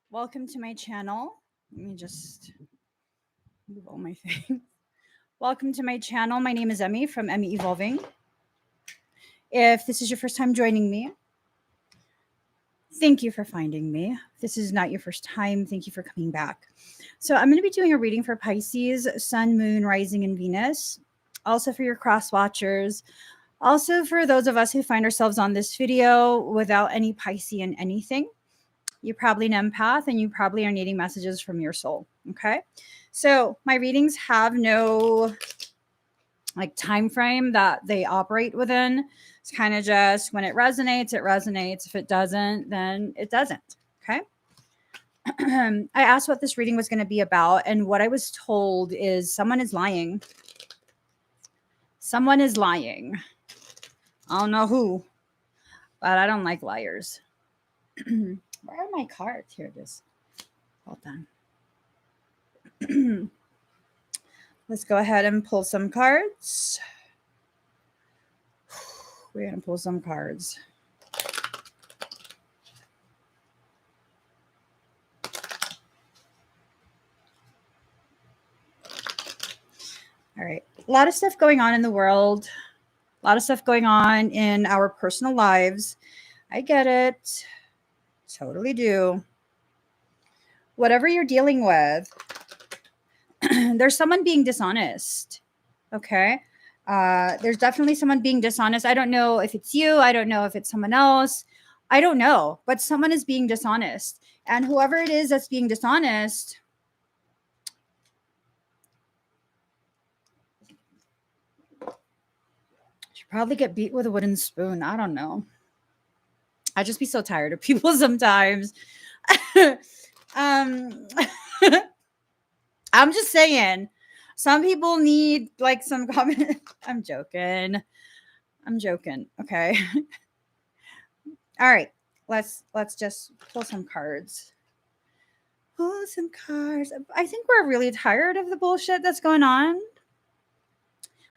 Welcome to my channel. Let me just move all my things. Welcome to my channel. My name is Emmie from Emmie Evolving. If this is your first time joining me, thank you for finding me. If this is not your first time, thank you for coming back. So I'm going to be doing a reading for Pisces, Sun, Moon, Rising, and Venus. Also for your cross watchers. Also for those of us who find ourselves on this video without any Piscean anything. You're probably an empath and you probably are needing messages from your soul. Okay. So my readings have no time frame that they operate within. It's kind of just when it resonates, it resonates. If it doesn't, then it doesn't. Okay. I asked what this reading was going to be about. And what I was told is someone is lying. Someone is lying. I don't know who, but I don't like liars. Where are my cards? Here it is. Hold on. Let's go ahead and pull some cards. We're going to pull some cards. All right. A lot of stuff going on in the world. A lot of stuff going on in our personal lives. I get it. Totally do. Whatever you're dealing with, there's someone being dishonest. Okay. There's definitely someone being dishonest. I don't know if it's you. I don't know if it's someone else. I don't know, but someone is being dishonest. And whoever it is that's being dishonest, should probably get beat with a wooden spoon. I don't know. I just be so tired of people sometimes. I'm just saying, some people need some comment. I'm joking. Okay. All right. Let's just pull some cards. Pull some cards. I think we're really tired of the bullshit that's going on.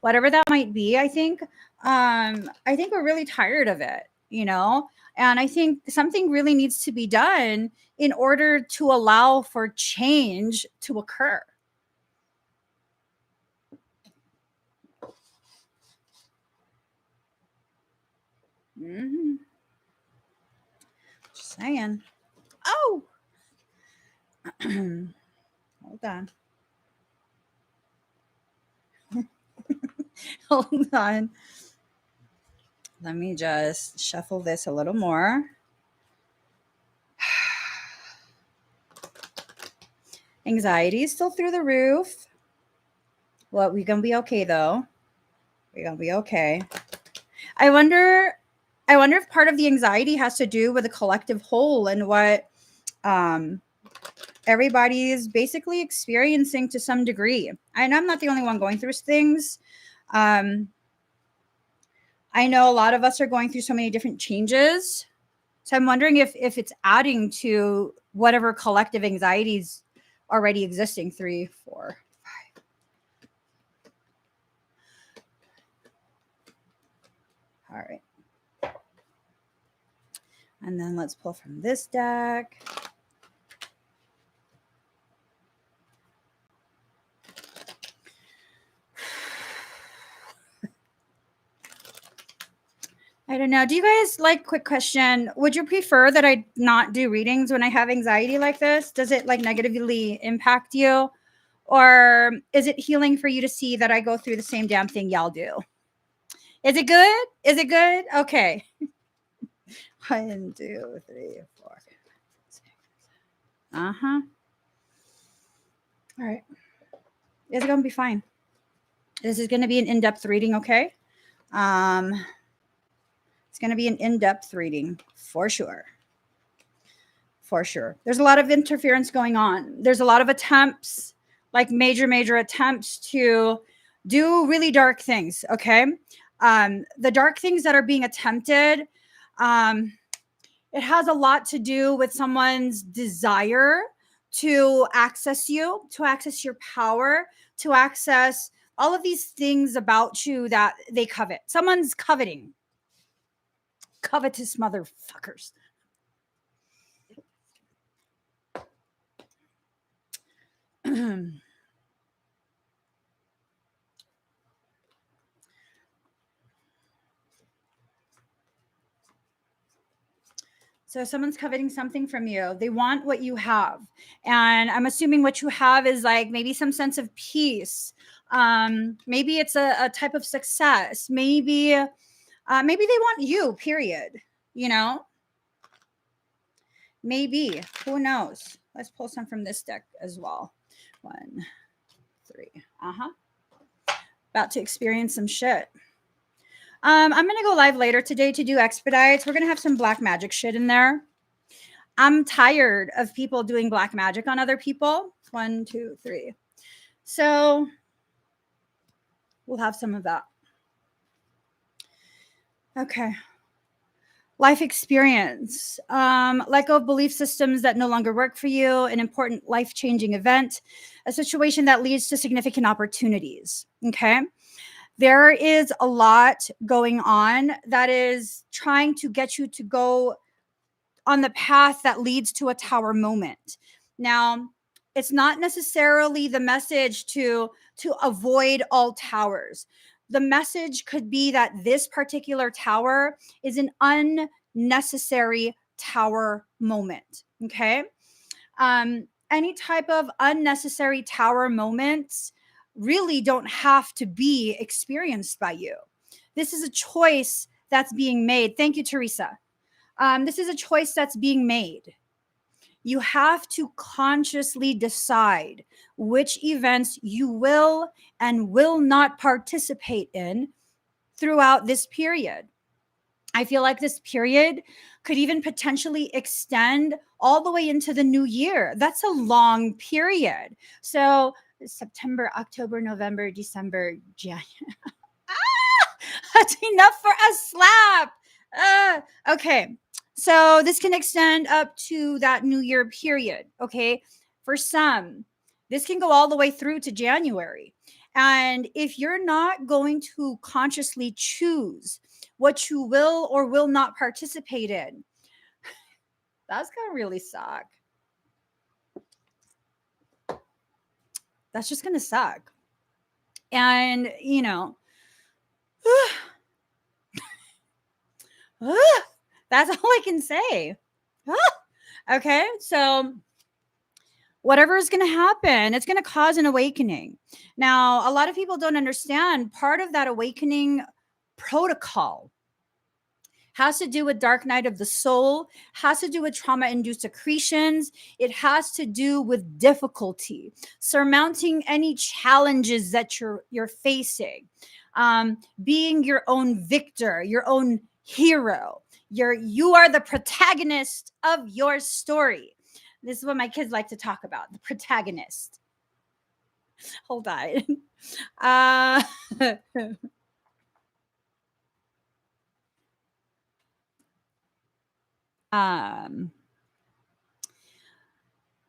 Whatever that might be, I think we're really tired of it, And I think something really needs to be done in order to allow for change to occur. Just saying. Oh, hold on. Hold on. Let me just shuffle this a little more. Anxiety is still through the roof. Well, we're going to be okay, though. We're going to be okay. I wonder if part of the anxiety has to do with the collective whole and what everybody is basically experiencing to some degree. And I'm not the only one going through things. I know a lot of us are going through so many different changes. So I'm wondering if it's adding to whatever collective anxieties already existing. 3, 4, 5. All right. And then let's pull from this deck. I don't know. Do you guys quick question? Would you prefer that I not do readings when I have anxiety like this? Does it negatively impact you? Or is it healing for you to see that I go through the same damn thing y'all do? Is it good? Is it good? Okay. 1, 2, 3, 4, 6. Uh-huh. All right. It's going to be fine. This is going to be an in-depth reading, okay? It's going to be an in-depth reading for sure. For sure. There's a lot of interference going on. There's a lot of attempts, major attempts to do really dark things, okay? The dark things that are being attempted, it has a lot to do with someone's desire to access you, to access your power, to access all of these things about you that they covet. Someone's coveting. Covetous motherfuckers. So someone's coveting something from you. They want what you have. And I'm assuming what you have is like maybe some sense of peace. Maybe it's a type of success. Maybe they want you, period. You know? Maybe. Who knows? Let's pull some from this deck as well. 1, 3. About to experience some shit. I'm going to go live later today to do expedites. We're going to have some black magic shit in there. I'm tired of people doing black magic on other people. 1, 2, 3. So we'll have some of that. Okay. Life experience. Let go of belief systems that no longer work for you, an important life-changing event, a situation that leads to significant opportunities. Okay. There is a lot going on that is trying to get you to go on the path that leads to a tower moment. Now, it's not necessarily the message to avoid all towers. The message could be that this particular tower is an unnecessary tower moment. Okay. Any type of unnecessary tower moments really don't have to be experienced by you. This is a choice that's being made. Thank you, Teresa. This is a choice that's being made. You have to consciously decide which events you will and will not participate in throughout this period. I feel like this period could even potentially extend all the way into the new year. That's a long period. So September, October, November, December, January. That's enough for a slap. Okay. So this can extend up to that new year period. Okay. For some, this can go all the way through to January. And if you're not going to consciously choose what you will or will not participate in, that's going to really suck. That's just going to suck. And, you know, that's all I can say. Okay. So whatever is going to happen, it's going to cause an awakening. Now, a lot of people don't understand part of that awakening protocol has to do with dark night of the soul, has to do with trauma-induced accretions. It has to do with difficulty, surmounting any challenges that you're facing, being your own victor, your own hero. You are the protagonist of your story. This is what my kids like to talk about, the protagonist. Hold on.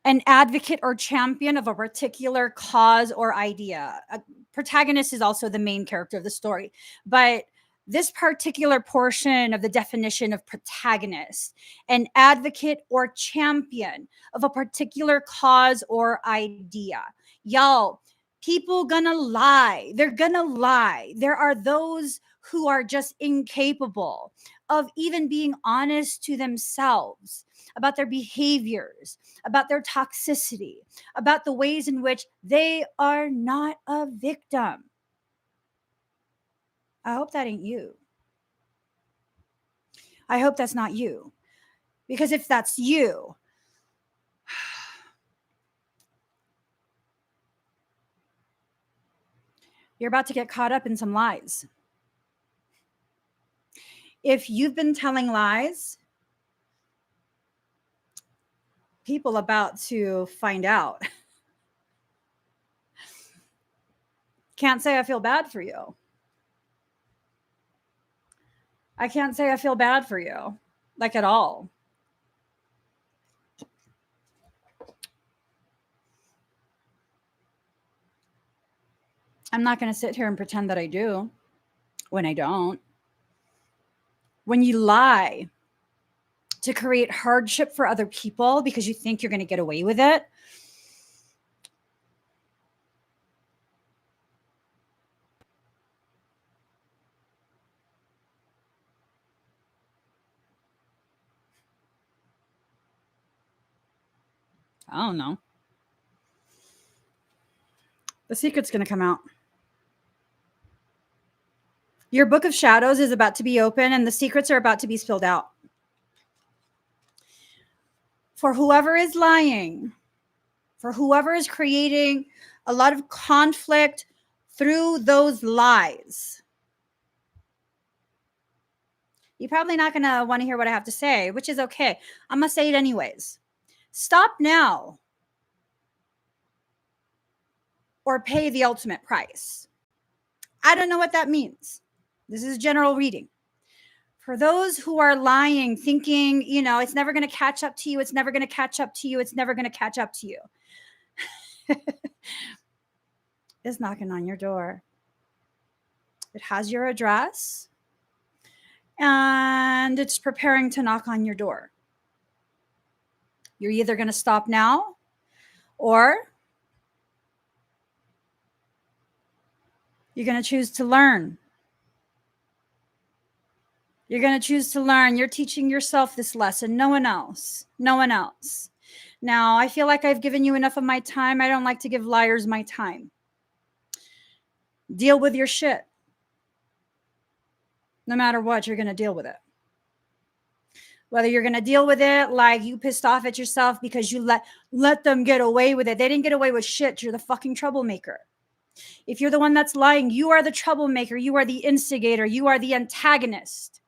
An advocate or champion of a particular cause or idea. A protagonist is also the main character of the story, but this particular portion of the definition of protagonist, an advocate or champion of a particular cause or idea. Y'all, people gonna lie. They're gonna lie. There are those who are just incapable of even being honest to themselves about their behaviors, about their toxicity, about the ways in which they are not a victim. I hope that ain't you. I hope that's not you. Because if that's you, you're about to get caught up in some lies. If you've been telling lies, people about to find out. Can't say I feel bad for you. I can't say I feel bad for you, like at all. I'm not going to sit here and pretend that I do when I don't. When you lie to create hardship for other people because you think you're going to get away with it, I don't know. The secret's going to come out. Your book of shadows is about to be open and the secrets are about to be spilled out. For whoever is lying, for whoever is creating a lot of conflict through those lies, you're probably not going to want to hear what I have to say, which is okay. I'm going to say it anyways. Stop now or pay the ultimate price. I don't know what that means. This is general reading. For those who are lying, thinking, it's never going to catch up to you. It's never going to catch up to you. It's never going to catch up to you. It's knocking on your door. It has your address and it's preparing to knock on your door. You're either going to stop now or you're going to choose to learn. You're going to choose to learn. You're teaching yourself this lesson. No one else. No one else. Now, I feel like I've given you enough of my time. I don't like to give liars my time. Deal with your shit. No matter what, you're going to deal with it. Whether you're going to deal with it like you pissed off at yourself because you let them get away with it. They didn't get away with shit. You're the fucking troublemaker. If you're the one that's lying, you are the troublemaker. You are the instigator. You are the antagonist.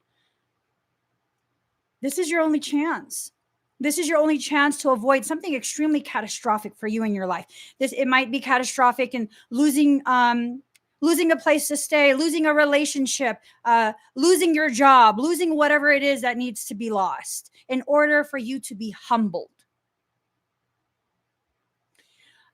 This is your only chance. This is your only chance to avoid something extremely catastrophic for you in your life. It might be catastrophic in losing a place to stay, losing a relationship, losing your job, losing whatever it is that needs to be lost in order for you to be humbled.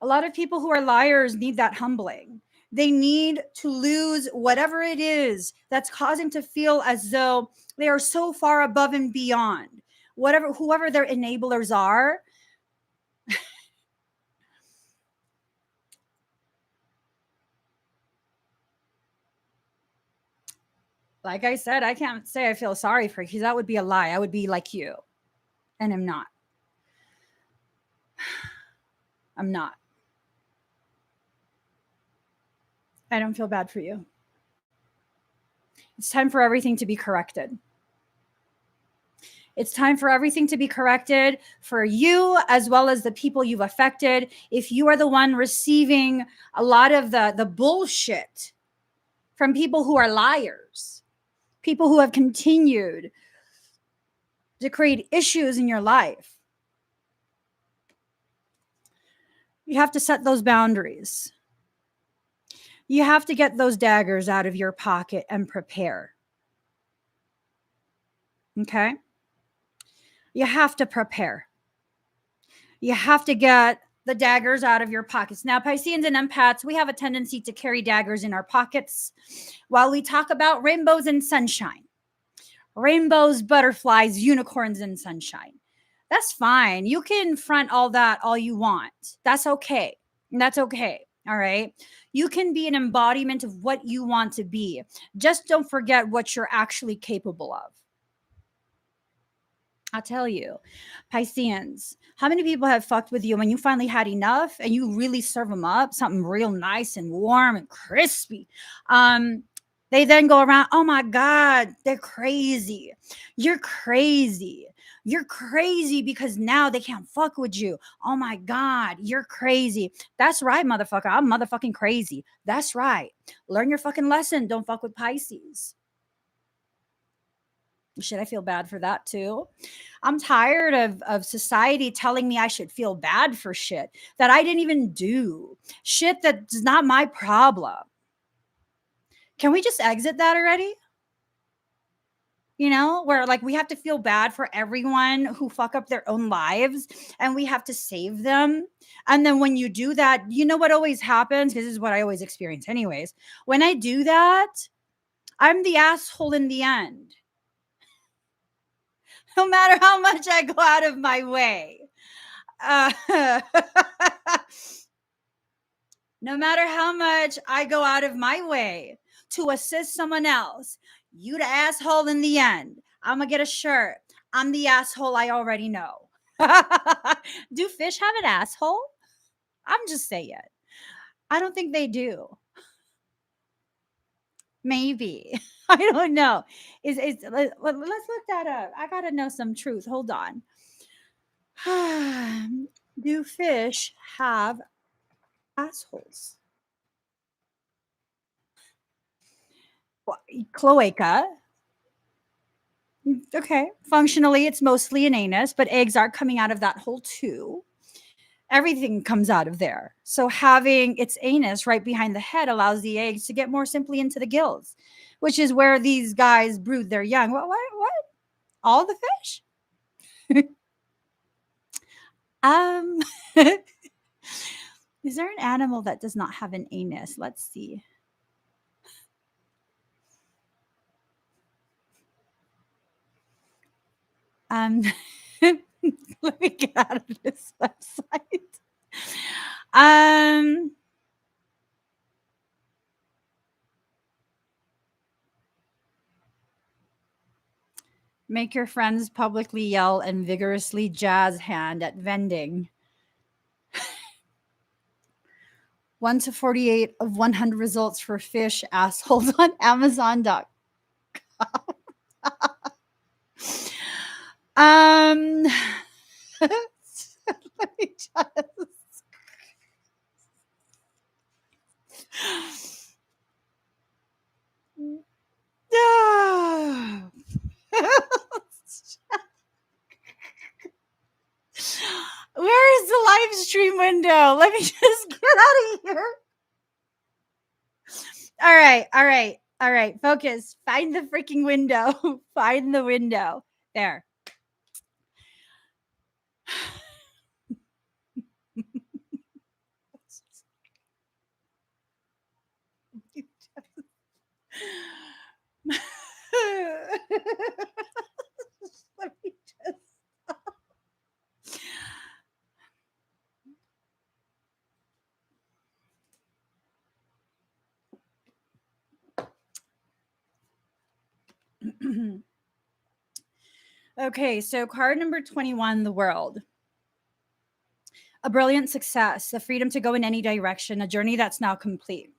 A lot of people who are liars need that humbling. They need to lose whatever it is that's causing to feel as though they are so far above and beyond. Whoever their enablers are, like I said, I can't say I feel sorry for you because that would be a lie. I would be like you, and I'm not. I'm not. I don't feel bad for you. It's time for everything to be corrected. It's time for everything to be corrected for you as well as the people you've affected. If you are the one receiving a lot of the bullshit from people who are liars, people who have continued to create issues in your life, you have to set those boundaries. You have to get those daggers out of your pocket and prepare. Okay? You have to prepare. You have to get the daggers out of your pockets. Now, Pisceans and empaths, we have a tendency to carry daggers in our pockets while we talk about rainbows and sunshine. Rainbows, butterflies, unicorns, and sunshine. That's fine. You can front all that all you want. That's okay. That's okay. All right. You can be an embodiment of what you want to be. Just don't forget what you're actually capable of. I'll tell you, Pisceans, how many people have fucked with you when you finally had enough and you really serve them up something real nice and warm and crispy? They then go around, oh my God, they're crazy. You're crazy. You're crazy because now they can't fuck with you. Oh my God, you're crazy. That's right, motherfucker. I'm motherfucking crazy. That's right. Learn your fucking lesson. Don't fuck with Pisces. Should I feel bad for that too? I'm tired of society telling me I should feel bad for shit that I didn't even do. Shit that's not my problem. Can we just exit that already? Where like we have to feel bad for everyone who fuck up their own lives and we have to save them. And then when you do that, you know what always happens? This is what I always experience anyways. When I do that, I'm the asshole in the end. No matter how much I go out of my way. No matter how much I go out of my way to assist someone else, you the asshole in the end. I'm going to get a shirt. I'm the asshole I already know. Do fish have an asshole? I'm just saying. I don't think they do. Maybe. I don't know. Let's look that up. I gotta know some truth. Hold on. Do fish have assholes? Cloaca. Okay. Functionally, it's mostly an anus, but eggs are coming out of that hole too. Everything comes out of there. So having its anus right behind the head allows the eggs to get more simply into the gills, which is where these guys brood their young. What? All the fish? um Is there an animal that does not have an anus? Let's see. Um, let me get out of this website. Um, Make your friends publicly yell and vigorously jazz hand at vending. 1 to 48 of 100 results for fish assholes on Amazon.com. Let me just. Where is the live stream window? Let me just get out of here. All right. Focus. Find the freaking window. Find the window. There. Let me just. Okay, so card number 21, the world. A brilliant success, the freedom to go in any direction, a journey that's now complete.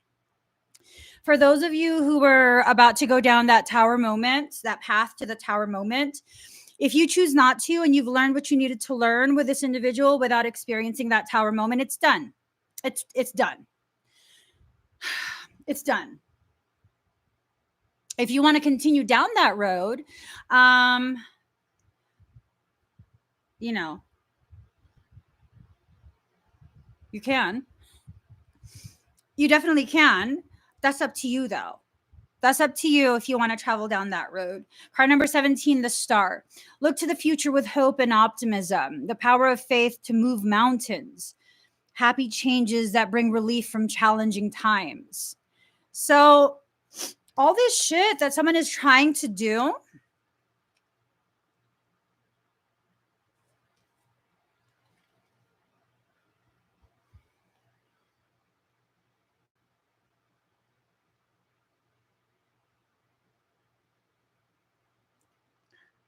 For those of you who were about to go down that tower moment, that path to the tower moment, if you choose not to and you've learned what you needed to learn with this individual without experiencing that tower moment, it's done. It's done. It's done. If you want to continue down that road, you know, you can. You definitely can. That's up to you, though. That's up to you if you want to travel down that road. Card number 17, the star. Look to the future with hope and optimism, the power of faith to move mountains, happy changes that bring relief from challenging times. So, all this shit that someone is trying to do,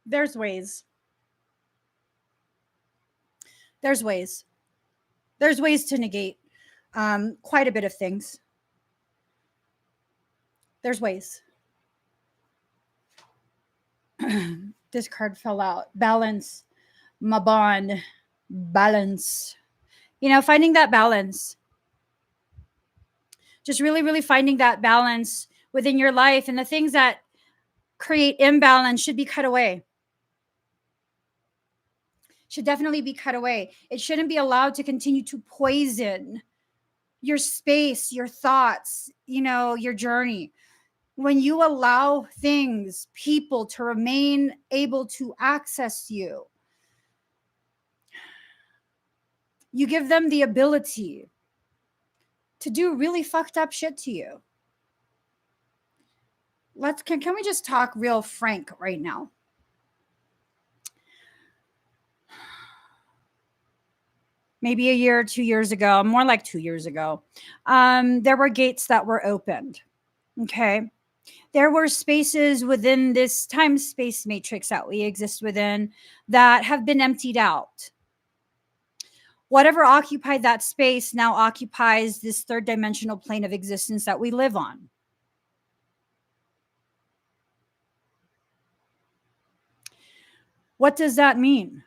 there's ways. There's ways. There's ways to negate quite a bit of things. There's ways. This card fell out. Balance. My bond. Balance. You know, finding that balance. Just really, really finding that balance within your life, and the things that create imbalance should be cut away. Should definitely be cut away. It shouldn't be allowed to continue to poison your space, your thoughts, you know, your journey. When you allow things, people to remain able to access you, you give them the ability to do really fucked up shit to you. Can we just talk real frank right now? Maybe a year or 2 years ago, more like 2 years ago, there were gates that were opened. Okay. There were spaces within this time space matrix that we exist within that have been emptied out. Whatever occupied that space now occupies this third dimensional plane of existence that we live on. What does that mean?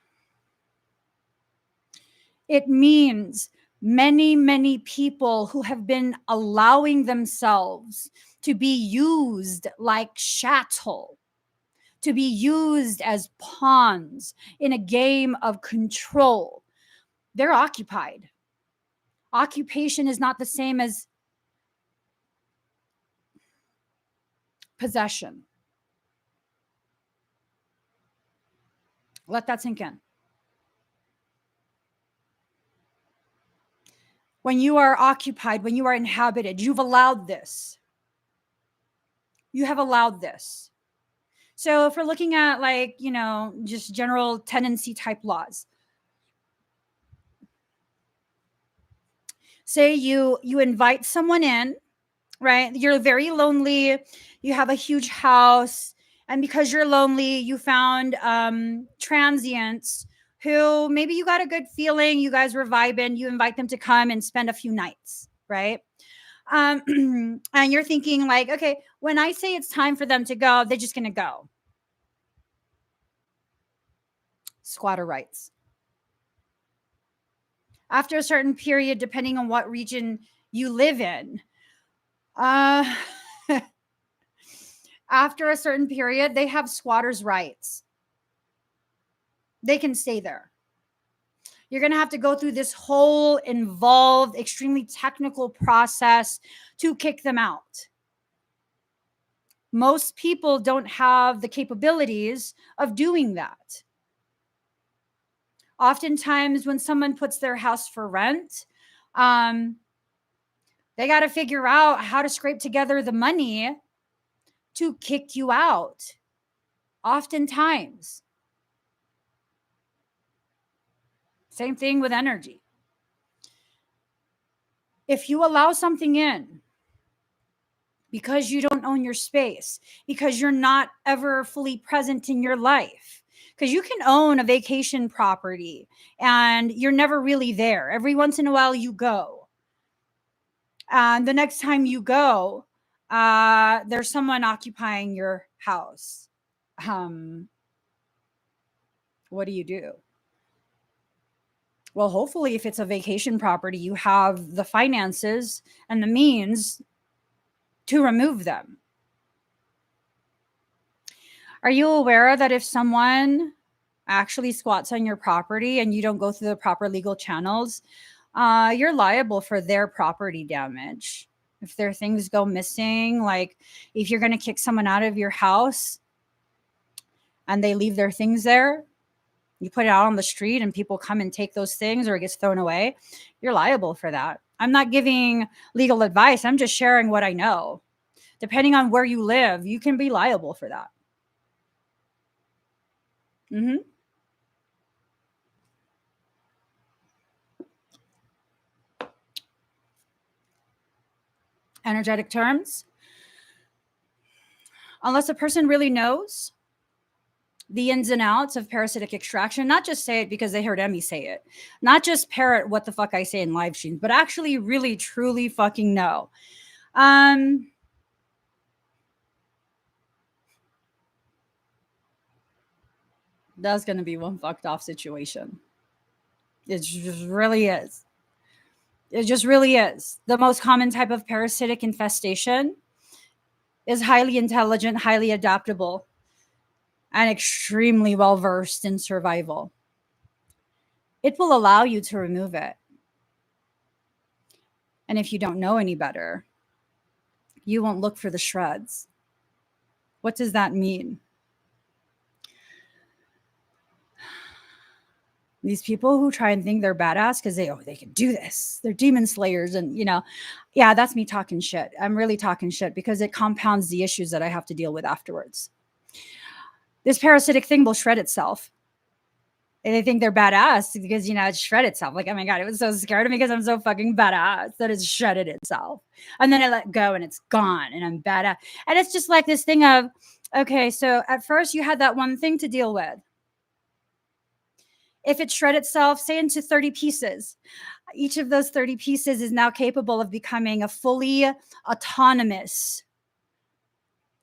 It means many, many people who have been allowing themselves to be used like chattel, to be used as pawns in a game of control. They're occupied. Occupation is not the same as possession. Let that sink in. When you are occupied, when you are inhabited, you've allowed this. You have allowed this. So if we're looking at like, just general tenancy type laws, say you invite someone in, right? You're very lonely. You have a huge house. And because you're lonely, you found transients who maybe you got a good feeling. You guys were vibing. You invite them to come and spend a few nights, right? And you're thinking like, okay, when I say it's time for them to go, they're just going to go. Squatter rights. After a certain period, depending on what region you live in, after a certain period, they have squatters' rights. They can stay there. You're going to have to go through this whole involved, extremely technical process to kick them out. Most people don't have the capabilities of doing that. Oftentimes, when someone puts their house for rent, they got to figure out how to scrape together the money to kick you out. Oftentimes. Same thing with energy. If you allow something in because you don't own your space, because you're not ever fully present in your life, because you can own a vacation property and you're never really there. Every once in a while you go. And the next time you go, there's someone occupying your house. What do you do? Well, hopefully, if it's a vacation property, you have the finances and the means to remove them. Are you aware that if someone actually squats on your property and you don't go through the proper legal channels, you're liable for their property damage? If their things go missing, like if you're going to kick someone out of your house and they leave their things there, you put it out on the street and people come and take those things or it gets thrown away, you're liable for that. I'm not giving legal advice. I'm just sharing what I know. Depending on where you live, you can be liable for that. Energetic terms. Unless a person really knows the ins and outs of parasitic extraction, not just say it because they heard Emmie say it, not just parrot what the fuck I say in live streams, but actually really, truly fucking know. That's going to be one fucked off situation. It just really is. It just really is. The most common type of parasitic infestation is highly intelligent, highly adaptable, and extremely well versed in survival. It will allow you to remove it. And if you don't know any better, you won't look for the shreds. What does that mean? These people who try and think they're badass because they can do this. They're demon slayers. And, yeah, that's me talking shit. I'm really talking shit because it compounds the issues that I have to deal with afterwards. This parasitic thing will shred itself. And they think they're badass because, it shred itself. Like, oh my God, it was so scared of me because I'm so fucking badass that it's shredded itself. And then I let go and it's gone and I'm badass. And it's just like this thing of, okay, so at first you had that one thing to deal with. If it shred itself, say into 30 pieces, each of those 30 pieces is now capable of becoming a fully autonomous,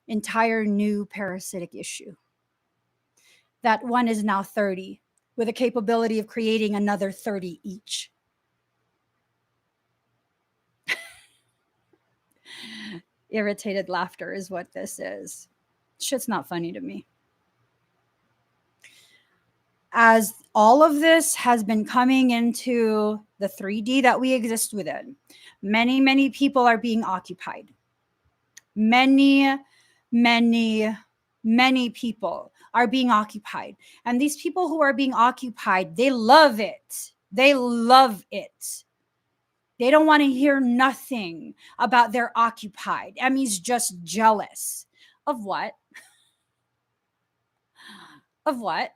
entire new parasitic issue. That one is now 30 with a capability of creating another 30 each. Irritated laughter is what this is. Shit's not funny to me. As all of this has been coming into the 3D that we exist within, many, many people are being occupied. Many, many, many people are being occupied. And these people who are being occupied, they love it. They love it. They don't want to hear nothing about their occupied. Emmie's just jealous. Of what? Of what?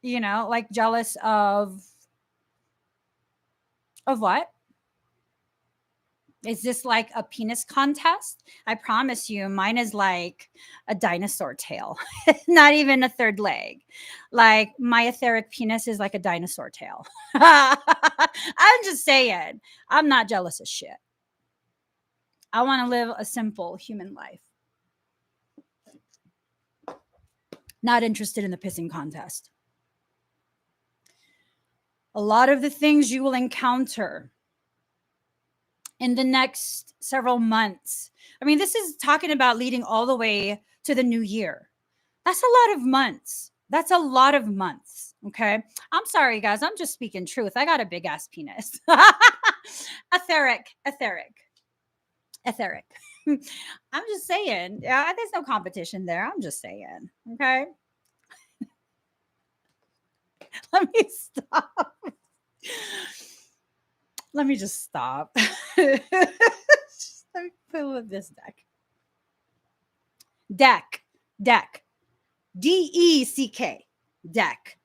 You know, like jealous of what? Is this like a penis contest? I promise you, mine is like a dinosaur tail, not even a third leg. Like my etheric penis is like a dinosaur tail. I'm just saying, I'm not jealous of shit. I want to live a simple human life. Not interested in the pissing contest. A lot of the things you will encounter in the next several months. I mean, this is talking about leading all the way to the new year. That's a lot of months. That's a lot of months. Okay. I'm sorry, guys. I'm just speaking truth. I got a big ass penis. Etheric. I'm just saying. Yeah, there's no competition there. I'm just saying. Okay. Let me stop. Let me just stop. Let me pull up this deck. Deck. DECK. Deck.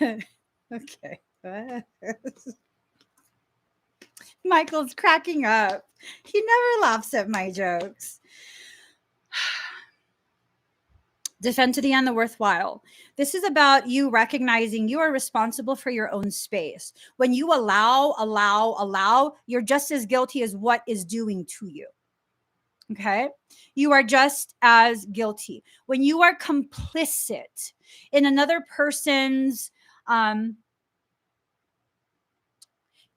Okay. Michael's cracking up. He never laughs at my jokes. Defend to the end the worthwhile. This is about you recognizing you are responsible for your own space. When you allow, you're just as guilty as what is doing to you. Okay. You are just as guilty. When you are complicit in another person's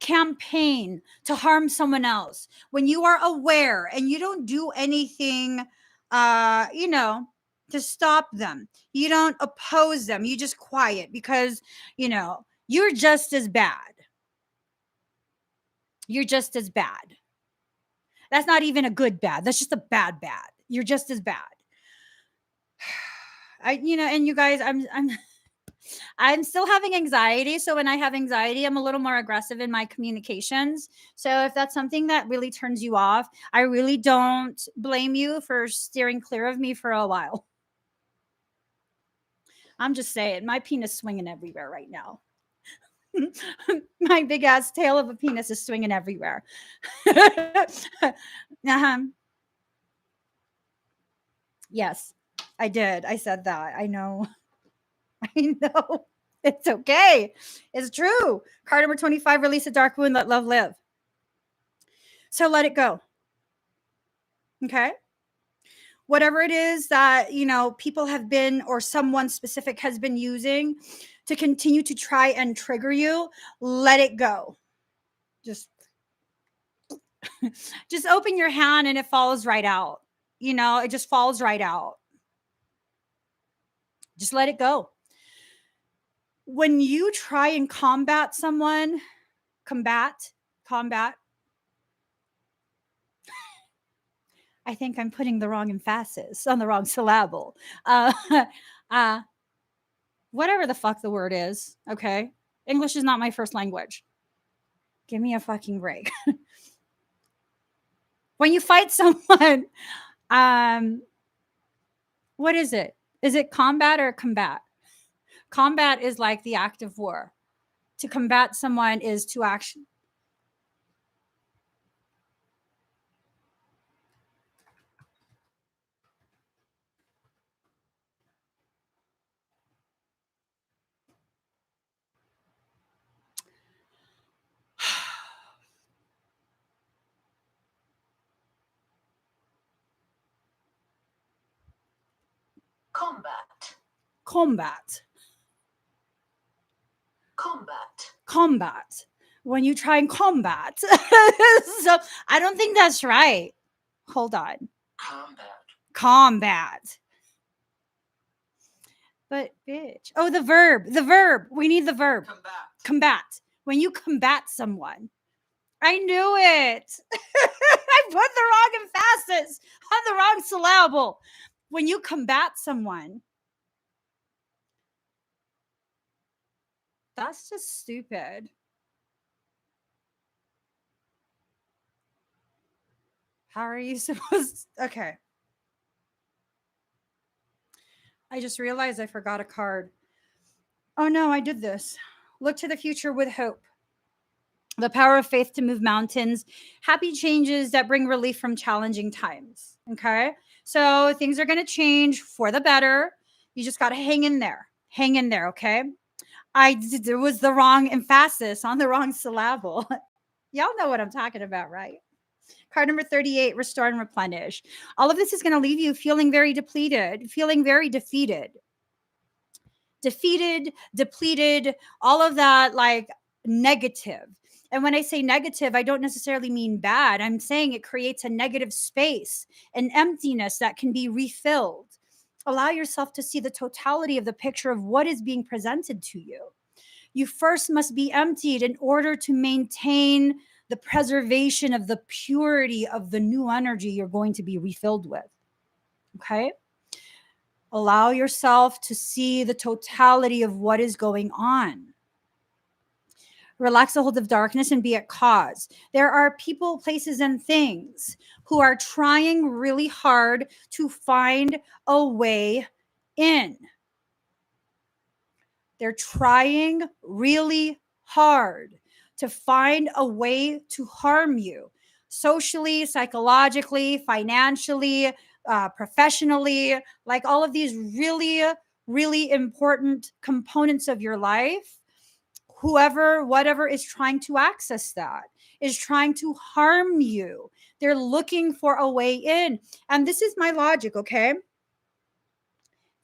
campaign to harm someone else, when you are aware and you don't do anything, to stop them, you don't oppose them, you just quiet because, you're just as bad. You're just as bad. That's not even a good bad. That's just a bad. You're just as bad. And you guys, I'm still having anxiety. So when I have anxiety, I'm a little more aggressive in my communications. So if that's something that really turns you off, I really don't blame you for steering clear of me for a while. I'm just saying, my penis swinging everywhere right now. My big ass tail of a penis is swinging everywhere. uh-huh. Yes, I did. I said that. I know. I know. It's okay. It's true. Card number 25, release a dark wound, let love live. So let it go. Okay. Whatever it is that, people have been or someone specific has been using to continue to try and trigger you, let it go. Just open your hand and it falls right out. It just falls right out. Just let it go. When you try and combat someone, combat. I think I'm putting the wrong emphasis on the wrong syllable. Whatever the fuck the word is, okay? English is not my first language. Give me a fucking break. When you fight someone, what is it? Is it combat or combat? Combat is like the act of war. To combat someone is to action. Combat. Combat. Combat. Combat. When you try and combat. So I don't think that's right. Hold on. Combat. Combat. But bitch. Oh, the verb. The verb. We need the verb. Combat. Combat. When you combat someone. I knew it. I put the wrong emphasis on the wrong syllable. When you combat someone. That's just stupid. How are you supposed to? Okay. I just realized I forgot a card. Oh no, I did this. Look to the future with hope. The power of faith to move mountains. Happy changes that bring relief from challenging times. Okay. So things are going to change for the better. You just got to hang in there. Hang in there. Okay. There was the wrong emphasis on the wrong syllable. Y'all know what I'm talking about, right? Card number 38, restore and replenish. All of this is going to leave you feeling very depleted, feeling very defeated. Defeated, depleted, all of that like negative. And when I say negative, I don't necessarily mean bad. I'm saying it creates a negative space, an emptiness that can be refilled. Allow yourself to see the totality of the picture of what is being presented to you. You first must be emptied in order to maintain the preservation of the purity of the new energy you're going to be refilled with. Okay? Allow yourself to see the totality of what is going on. Relax the hold of darkness and be at cause. There are people, places, and things who are trying really hard to find a way in. They're trying really hard to find a way to harm you socially, psychologically, financially, professionally, like all of these really, really important components of your life. Whoever, whatever is trying to access that is trying to harm you. They're looking for a way in. And this is my logic, okay?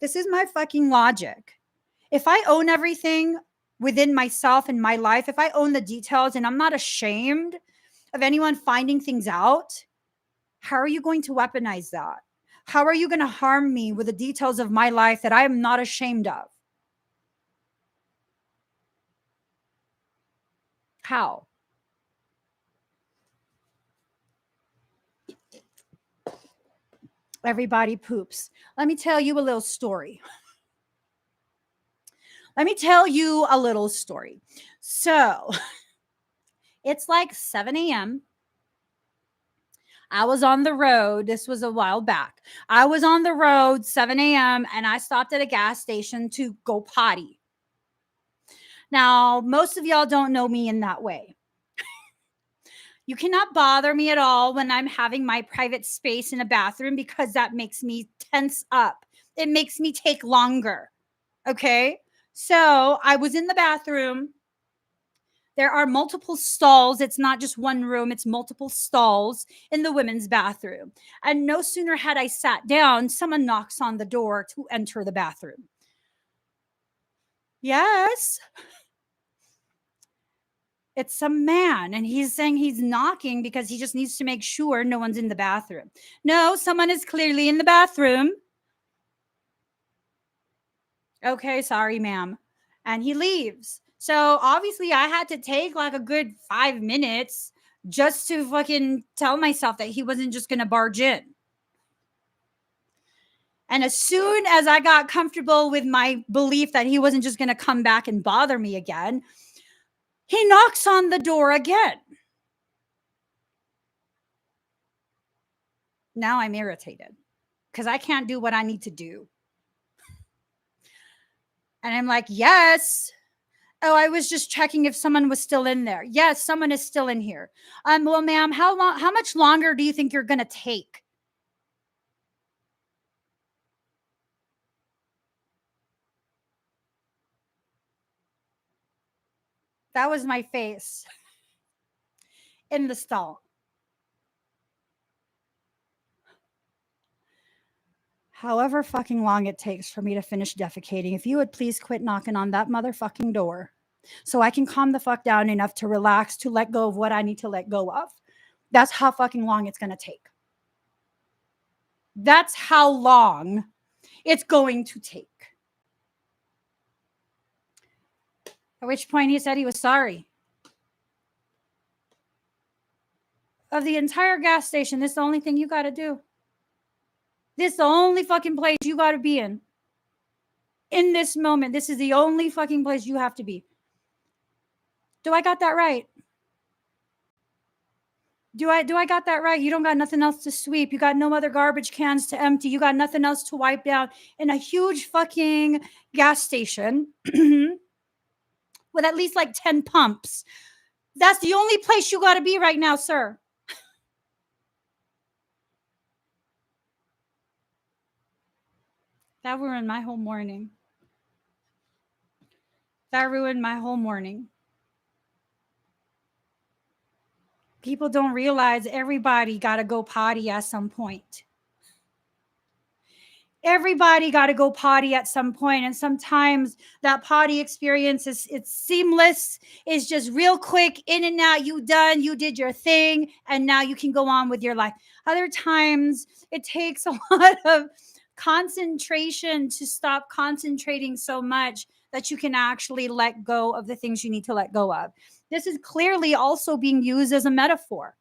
This is my fucking logic. If I own everything within myself and my life, if I own the details and I'm not ashamed of anyone finding things out, how are you going to weaponize that? How are you going to harm me with the details of my life that I am not ashamed of? How? Everybody poops. Let me tell you a little story. So it's like 7 a.m. I was on the road. This was a while back. I was on the road 7 a.m. and I stopped at a gas station to go potty. Now, most of y'all don't know me in that way. You cannot bother me at all when I'm having my private space in a bathroom because that makes me tense up. It makes me take longer. Okay? So I was in the bathroom. There are multiple stalls. It's not just one room, it's multiple stalls in the women's bathroom. And no sooner had I sat down, someone knocks on the door to enter the bathroom. Yes. It's a man, and he's saying he's knocking because he just needs to make sure no one's in the bathroom. No, someone is clearly in the bathroom. Okay, sorry, ma'am. And he leaves. So obviously I had to take like a good 5 minutes just to fucking tell myself that he wasn't just going to barge in. And as soon as I got comfortable with my belief that he wasn't just going to come back and bother me again, he knocks on the door again. Now I'm irritated because I can't do what I need to do. And I'm like, yes. Oh, I was just checking if someone was still in there. Yes, someone is still in here. Well, ma'am, how much longer do you think you're going to take? That was my face in the stall. however fucking long it takes for me to finish defecating, if you would please quit knocking on that motherfucking door so I can calm the fuck down enough to relax, to let go of what I need to let go of. That's how fucking long it's going to take. That's how long it's going to take. At which point he said he was sorry. Of the entire gas station, this is the only thing you got to do. This is the only fucking place you got to be in. In this moment, this is the only fucking place you have to be. Do I got that right? Do I got that right? You don't got nothing else to sweep. You got no other garbage cans to empty. You got nothing else to wipe down in a huge fucking gas station with at least like 10 pumps. That's the only place you got to be right now, sir. That ruined my whole morning. That ruined my whole morning. People don't realize everybody got to go potty at some point. Everybody got to go potty at some point. And sometimes that potty experience it's seamless. It's just real quick, in and out, you done, you did your thing, and now you can go on with your life. Other times it takes a lot of concentration to stop concentrating so much that you can actually let go of the things you need to let go of. This is clearly also being used as a metaphor.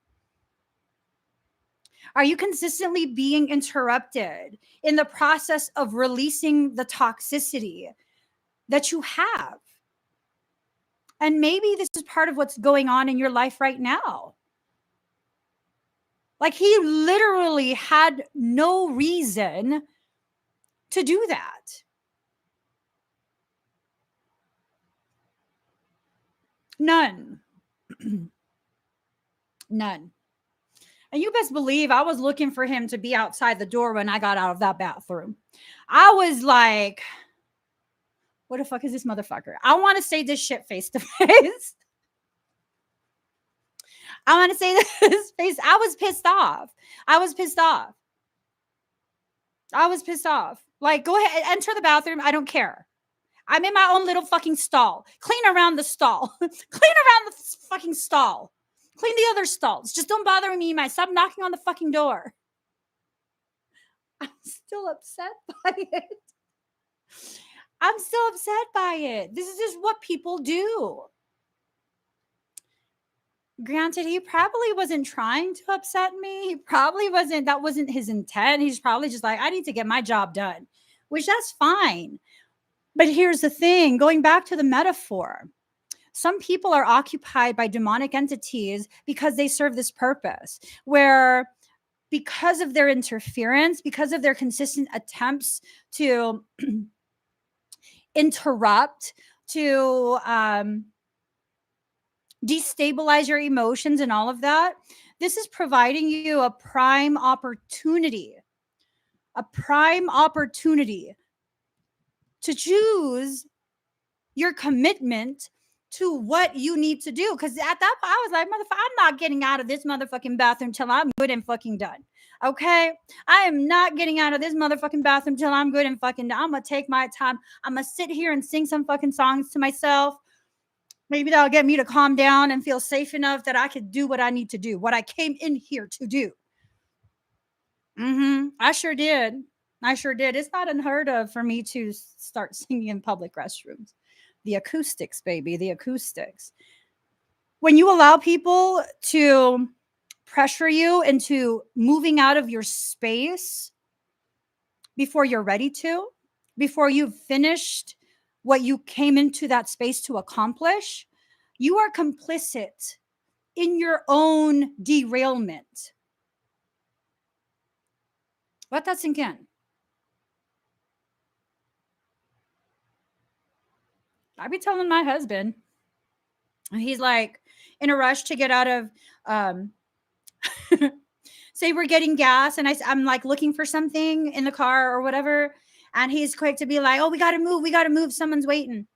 Are you consistently being interrupted in the process of releasing the toxicity that you have? And maybe this is part of what's going on in your life right now. Like, he literally had no reason to do that. None. None. And you best believe I was looking for him to be outside the door when I got out of that bathroom. I was like, what the fuck is this motherfucker? I want to say this shit face to face. I want to say this face. I was pissed off. Like, go ahead, enter the bathroom. I don't care. I'm in my own little fucking stall. Clean around the stall. Clean around the fucking stall. Clean the other stalls. Just don't bother me, man. Stop knocking on the fucking door. I'm still upset by it. This is just what people do. Granted, he probably wasn't trying to upset me. He probably wasn't. That wasn't his intent. He's probably just like, I need to get my job done, which that's fine. But here's the thing, going back to the metaphor. Some people are occupied by demonic entities because they serve this purpose, where because of their interference, because of their consistent attempts to interrupt, to destabilize your emotions and all of that, this is providing you a prime opportunity to choose your commitment to what you need to do. Because at that point, I was like, motherfucker, I'm not getting out of this motherfucking bathroom till I'm good and fucking done. Okay? I am not getting out of this motherfucking bathroom till I'm good and fucking done. I'm going to take my time. I'm going to sit here and sing some fucking songs to myself. Maybe that'll get me to calm down and feel safe enough that I could do what I need to do, what I came in here to do. I sure did. It's not unheard of for me to start singing in public restrooms. The acoustics, baby, the acoustics. When you allow people to pressure you into moving out of your space before you're ready to, before you've finished what you came into that space to accomplish, you are complicit in your own derailment. Let that sink in. I be telling my husband, he's like in a rush to get out of, say we're getting gas and I'm like looking for something in the car or whatever. And he's quick to be like, oh, we got to move. Someone's waiting.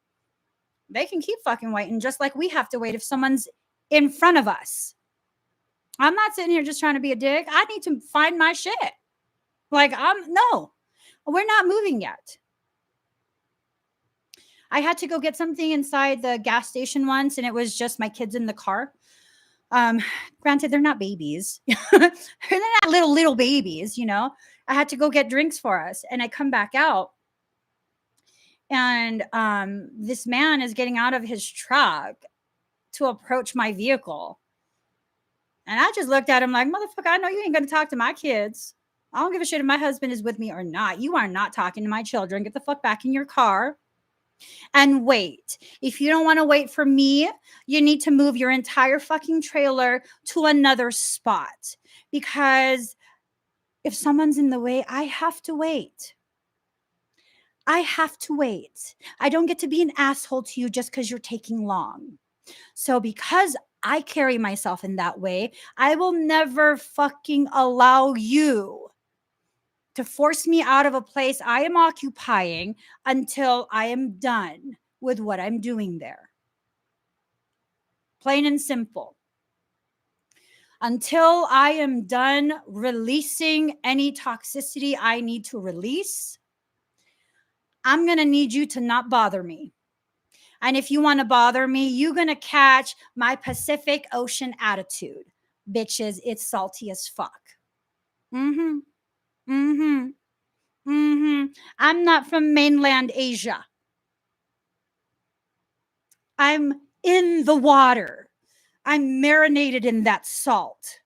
They can keep fucking waiting, just like we have to wait if someone's in front of us. I'm not sitting here just trying to be a dick. I need to find my shit. Like, no. We're not moving yet. I had to go get something inside the gas station once, and it was just my kids in the car. Granted, they're not babies. They're not little babies, you know. I had to go get drinks for us, and I come back out, and this man is getting out of his truck to approach my vehicle. And I just looked at him like, motherfucker, I know you ain't going to talk to my kids. I don't give a shit if my husband is with me or not. You are not talking to my children. Get the fuck back in your car and wait. If you don't want to wait for me, you need to move your entire fucking trailer to another spot. Because if someone's in the way, I have to wait. I have to wait. I don't get to be an asshole to you just because you're taking long. So because I carry myself in that way, I will never fucking allow you to force me out of a place I am occupying until I am done with what I'm doing there. Plain and simple. Until I am done releasing any toxicity I need to release, I'm going to need you to not bother me. And if you want to bother me, you're going to catch my Pacific Ocean attitude. Bitches, it's salty as fuck. I'm not from mainland Asia. I'm in the water. I'm marinated in that salt.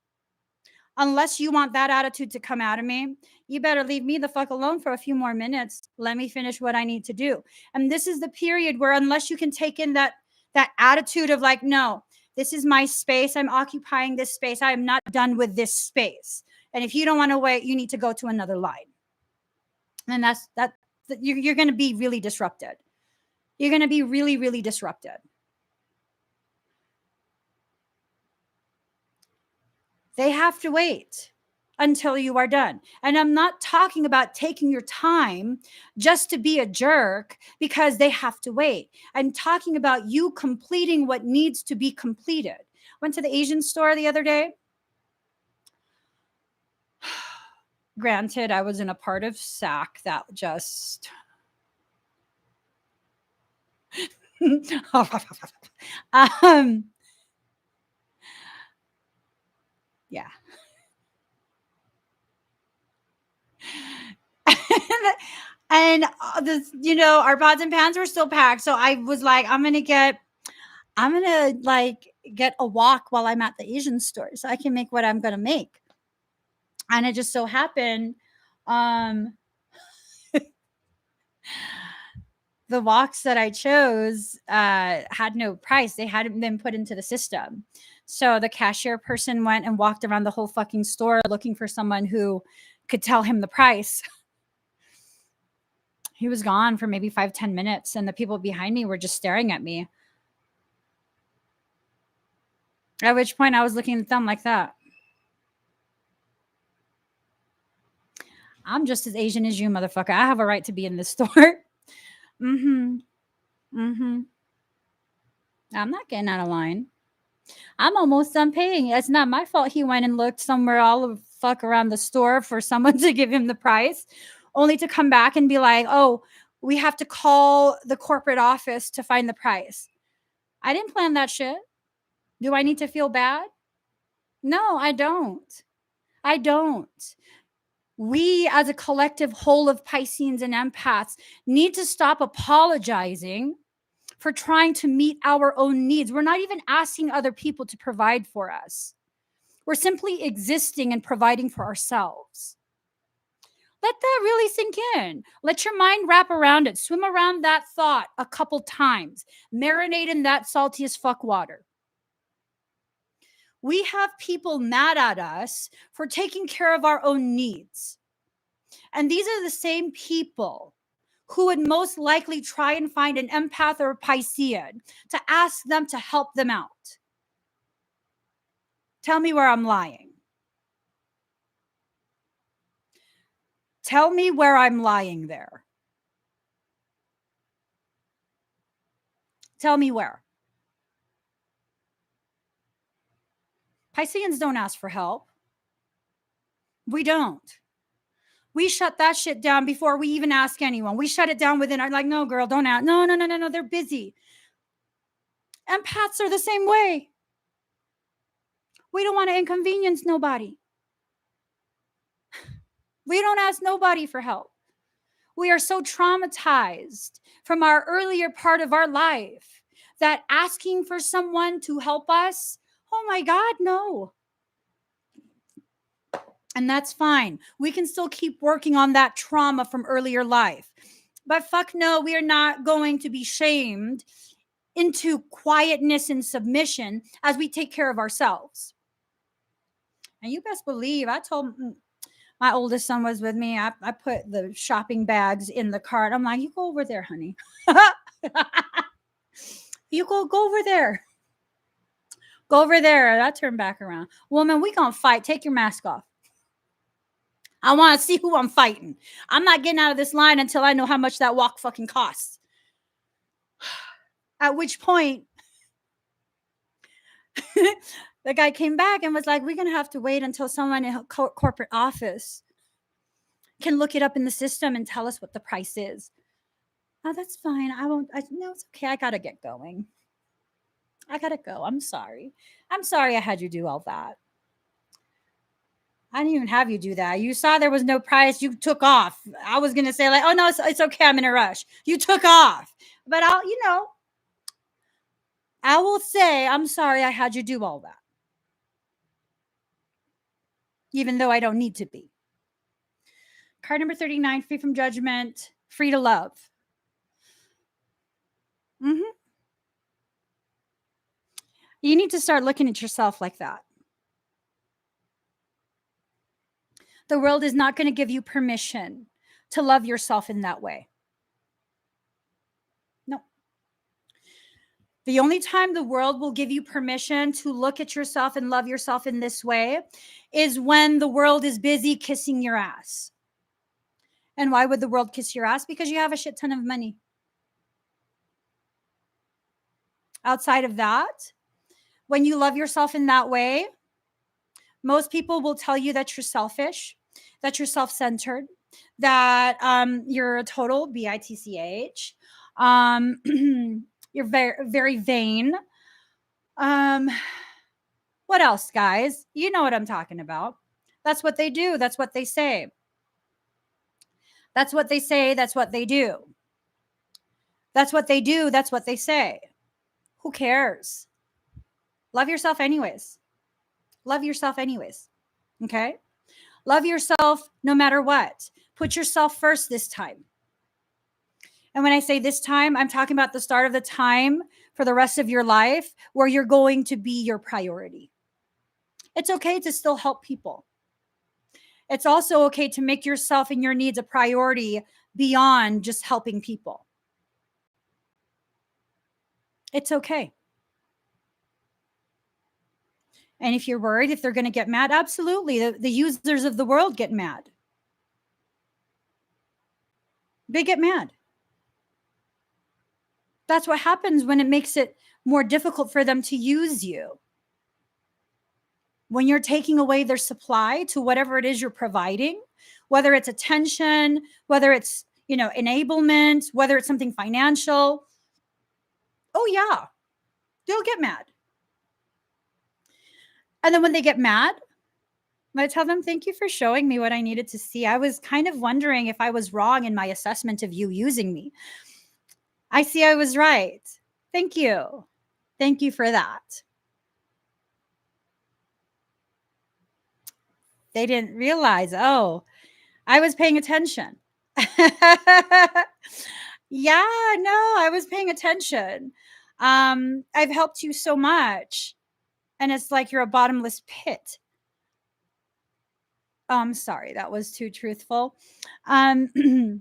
Unless you want that attitude to come out of me, you better leave me the fuck alone for a few more minutes. Let me finish what I need to do. And this is the period where unless you can take in that attitude of like, no, this is my space. I'm occupying this space. I am not done with this space. And if you don't want to wait, you need to go to another line. And you're going to be really disrupted. You're going to be really, really disrupted. They have to wait until you are done. And I'm not talking about taking your time just to be a jerk because they have to wait. I'm talking about you completing what needs to be completed. Went to the Asian store the other day. Granted, I was in a part of SAC that just... yeah. And this, our pots and pans were still packed. So I was like, I'm gonna get a walk while I'm at the Asian store so I can make what I'm gonna make. And it just so happened, the walks that I chose had no price. They hadn't been put into the system. So the cashier person went and walked around the whole fucking store looking for someone who could tell him the price. He was gone for maybe 5-10 minutes, and the people behind me were just staring at me. At which point I was looking at them like that. I'm just as Asian as you, motherfucker. I have a right to be in this store. I'm not getting out of line. I'm almost done paying. It's not my fault he went and looked somewhere all the fuck around the store for someone to give him the price, only to come back and be like, oh, we have to call the corporate office to find the price. I didn't plan that shit. Do I need to feel bad? No, I don't. We as a collective whole of Pisceans and empaths need to stop apologizing for trying to meet our own needs. We're not even asking other people to provide for us. We're simply existing and providing for ourselves. Let that really sink in. Let your mind wrap around it. Swim around that thought a couple times. Marinate in that salty as fuck water. We have people mad at us for taking care of our own needs. And these are the same people who would most likely try and find an empath or a Piscean to ask them to help them out. Tell me where I'm lying. Tell me where I'm lying there. Tell me where. Pisceans don't ask for help. We don't. We shut that shit down before we even ask anyone. We shut it down within our, like, no, girl, don't ask. No. They're busy. Empaths are the same way. We don't want to inconvenience nobody. We don't ask nobody for help. We are so traumatized from our earlier part of our life that asking for someone to help us, oh my God, no. And that's fine. We can still keep working on that trauma from earlier life. But fuck no, we are not going to be shamed into quietness and submission as we take care of ourselves. And you best believe I told my oldest son was with me. I put the shopping bags in the cart. I'm like, you go over there, honey. You go over there. Go over there. I turned back around. Woman, we gonna fight. Take your mask off. I want to see who I'm fighting. I'm not getting out of this line until I know how much that walk fucking costs. At which point, the guy came back and was like, we're going to have to wait until someone in a corporate office can look it up in the system and tell us what the price is. Oh, that's fine. I won't. No, it's okay. I got to get going. I got to go. I'm sorry. I'm sorry I had you do all that. I didn't even have you do that. You saw there was no price. You took off. I was going to say like, oh no, it's okay. I'm in a rush. You took off. But I will say, I'm sorry I had you do all that. Even though I don't need to be. Card number 39, free from judgment, free to love. Mm-hmm. You need to start looking at yourself like that. The world is not going to give you permission to love yourself in that way. No. The only time the world will give you permission to look at yourself and love yourself in this way is when the world is busy kissing your ass. And why would the world kiss your ass? Because you have a shit ton of money. Outside of that, when you love yourself in that way, most people will tell you that you're selfish, that you're self-centered, that you're a total bitch. You're very, very vain. What else, guys? You know what I'm talking about. That's what they do. That's what they say. That's what they say. That's what they do. That's what they do. That's what they say. Who cares? Love yourself anyways. Love yourself anyways. Okay? Love yourself no matter what. Put yourself first this time. And when I say this time, I'm talking about the start of the time for the rest of your life where you're going to be your priority. It's okay to still help people. It's also okay to make yourself and your needs a priority beyond just helping people. It's okay. And if you're worried if they're going to get mad, absolutely. The users of the world get mad. They get mad. That's what happens when it makes it more difficult for them to use you. When you're taking away their supply to whatever it is you're providing, whether it's attention, whether it's, enablement, whether it's something financial. Oh yeah, they'll get mad. And then when they get mad, I tell them, thank you for showing me what I needed to see. I was kind of wondering if I was wrong in my assessment of you using me. I see I was right. Thank you. Thank you for that. They didn't realize, I was paying attention. Yeah, no, I was paying attention. I've helped you so much. And it's like you're a bottomless pit. I'm sorry, that was too truthful. You're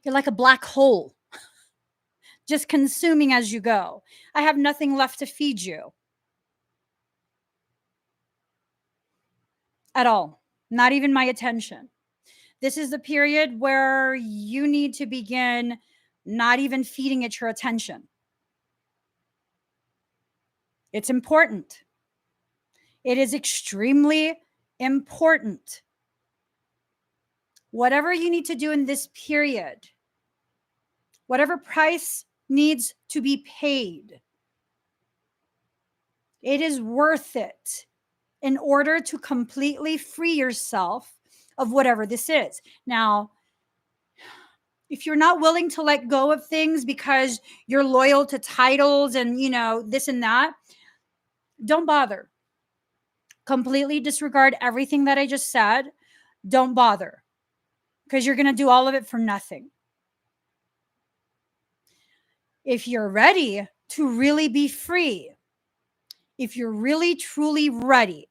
like a black hole, just consuming as you go. I have nothing left to feed you at all, not even my attention. This is the period where you need to begin not even feeding it your attention. It's important. It is extremely important. Whatever you need to do in this period, whatever price needs to be paid, it is worth it in order to completely free yourself of whatever this is. Now, if you're not willing to let go of things because you're loyal to titles and, this and that, don't bother. Completely disregard everything that I just said. Don't bother, because you're going to do all of it for nothing. If you're ready to really be free, if you're really, truly ready,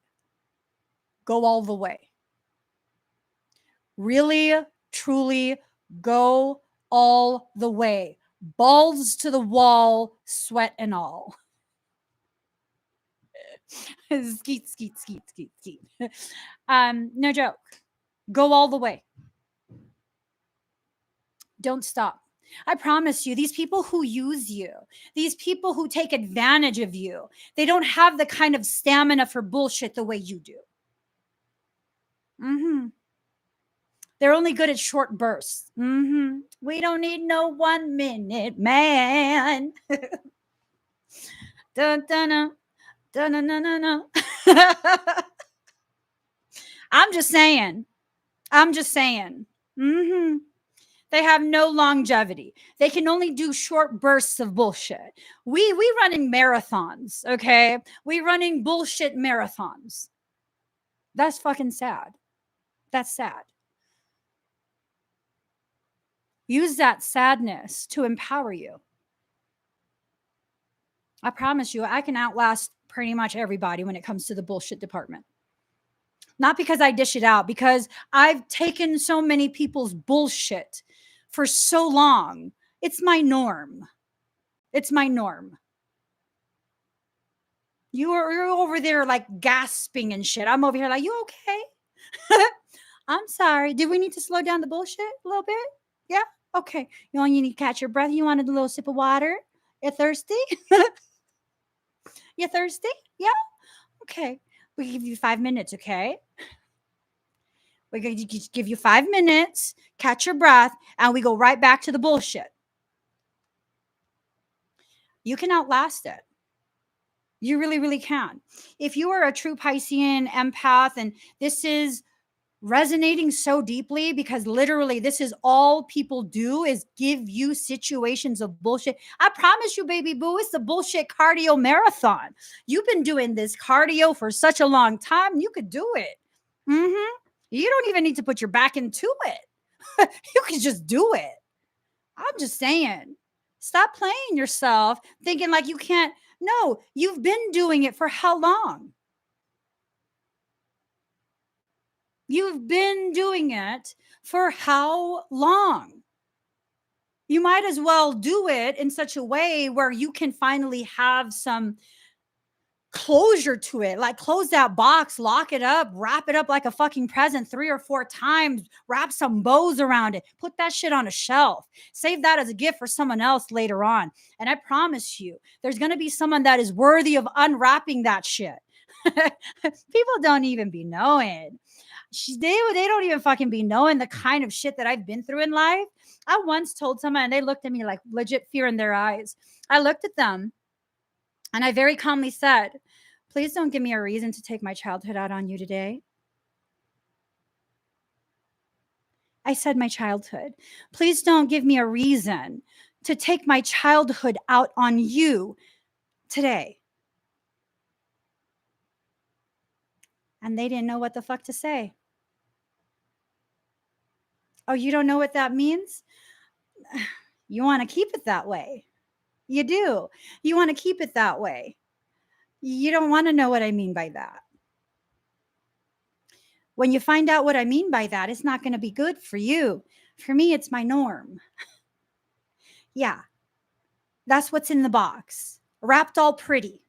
go all the way. Really, truly go all the way. Balls to the wall, sweat and all. Skeet, skeet, skeet, skeet, skeet. No joke. Go all the way. Don't stop. I promise you, these people who use you, these people who take advantage of you, they don't have the kind of stamina for bullshit the way you do. They're only good at short bursts. We don't need no 1 minute man. Dun, dun, dun, dun, dun, dun, dun, dun. I'm just saying. They have no longevity. They can only do short bursts of bullshit. We running marathons, okay? We running bullshit marathons. That's fucking sad. That's sad. Use that sadness to empower you. I promise you, I can outlast pretty much everybody when it comes to the bullshit department. Not because I dish it out, because I've taken so many people's bullshit for so long. It's my norm. It's my norm. You're over there like gasping and shit. I'm over here like, you okay? I'm sorry. Do we need to slow down the bullshit a little bit? Yeah? Okay. You need to catch your breath. You wanted a little sip of water? You thirsty? You thirsty? Yeah? Okay. We give you 5 minutes, okay? We're going to give you 5 minutes, catch your breath, and we go right back to the bullshit. You can outlast it. You really, really can. If you are a true Piscean empath, and this is resonating so deeply, because literally this is all people do is give you situations of bullshit. I promise you, baby boo, it's the bullshit cardio marathon. You've been doing this cardio for such a long time. You could do it. You don't even need to put your back into it. You can just do it. I'm just saying, stop playing yourself thinking like you can't. No, you've been doing it for how long? You've been doing it for how long? You might as well do it in such a way where you can finally have some closure to it. Like, close that box, lock it up, wrap it up like a fucking present 3 or 4 times, wrap some bows around it, put that shit on a shelf, save that as a gift for someone else later on. And I promise you, there's going to be someone that is worthy of unwrapping that shit. People don't even be knowing. They don't even fucking be knowing the kind of shit that I've been through in life. I once told someone, and they looked at me like legit fear in their eyes. I looked at them and I very calmly said, please don't give me a reason to take my childhood out on you today. I said my childhood. Please don't give me a reason to take my childhood out on you today. And they didn't know what the fuck to say. Oh, you don't know what that means? You want to keep it that way. You do. You want to keep it that way. You don't want to know what I mean by that. When you find out what I mean by that, it's not going to be good for you. For me, it's my norm. Yeah. That's what's in the box. Wrapped all pretty.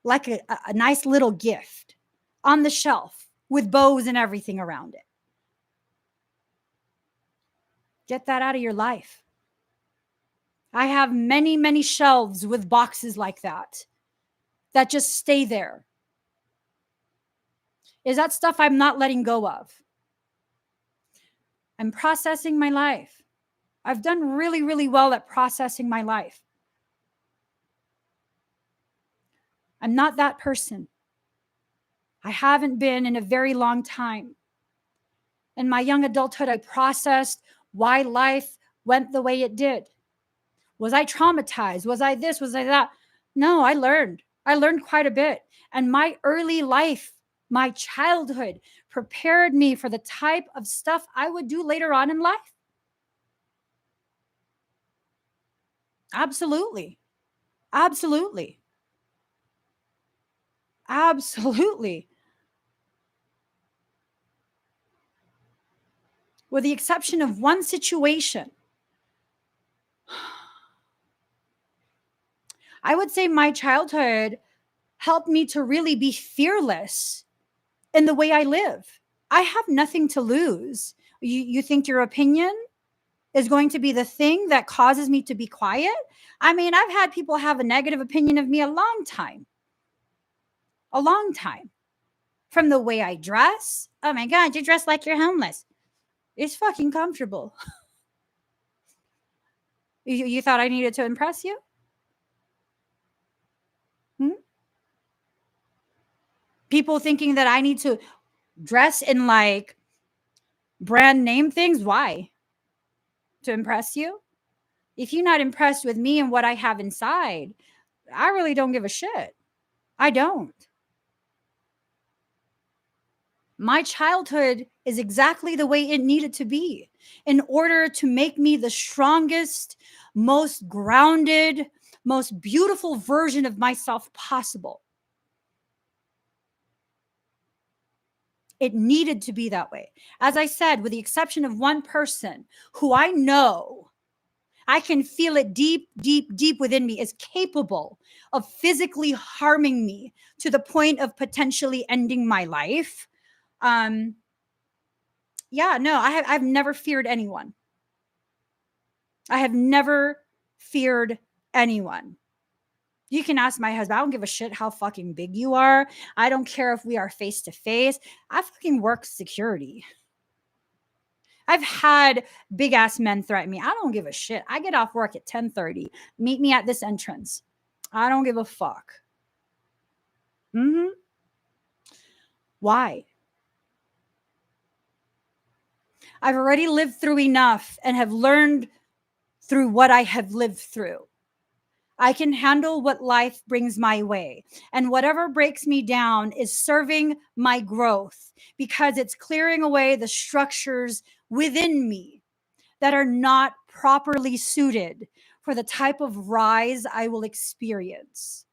Like a nice little gift on the shelf with bows and everything around it. Get that out of your life. I have many, many shelves with boxes like that just stay there. Is that stuff I'm not letting go of? I'm processing my life. I've done really, really well at processing my life. I'm not that person. I haven't been in a very long time. In my young adulthood, I processed why life went the way it did. Was I traumatized? Was I this? Was I that? No, I learned. I learned quite a bit. And my early life, my childhood prepared me for the type of stuff I would do later on in life. Absolutely. Absolutely. Absolutely. With the exception of one situation, I would say my childhood helped me to really be fearless in the way I live. I have nothing to lose. You think your opinion is going to be the thing that causes me to be quiet? I mean, I've had people have a negative opinion of me a long time. A long time. From the way I dress. Oh my God, you dress like you're homeless. It's fucking comfortable. You thought I needed to impress you? Hmm? People thinking that I need to dress in like brand name things. Why? To impress you? If you're not impressed with me and what I have inside, I really don't give a shit. I don't. My childhood is exactly the way it needed to be in order to make me the strongest, most grounded, most beautiful version of myself possible. It needed to be that way. As I said, with the exception of one person who I know, I can feel it deep, deep, deep within me, is capable of physically harming me to the point of potentially ending my life. Yeah, no, I've never feared anyone. I have never feared anyone. You can ask my husband. I don't give a shit how fucking big you are. I don't care if we are face to face. I fucking work security. I've had big ass men threaten me. I don't give a shit. I get off work at 10:30. Meet me at this entrance. I don't give a fuck. Why? I've already lived through enough and have learned through what I have lived through. I can handle what life brings my way. And whatever breaks me down is serving my growth because it's clearing away the structures within me that are not properly suited for the type of rise I will experience.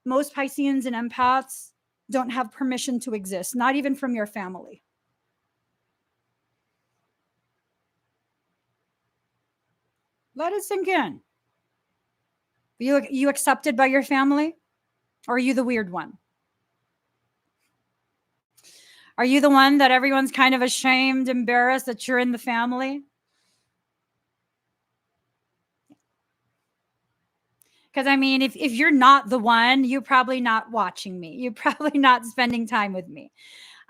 Most Pisceans and empaths don't have permission to exist, not even from your family. Let it sink in. You accepted by your family? Or are you the weird one? Are you the one that everyone's kind of ashamed, embarrassed that you're in the family? Because I mean, if you're not the one, you're probably not watching me. You're probably not spending time with me.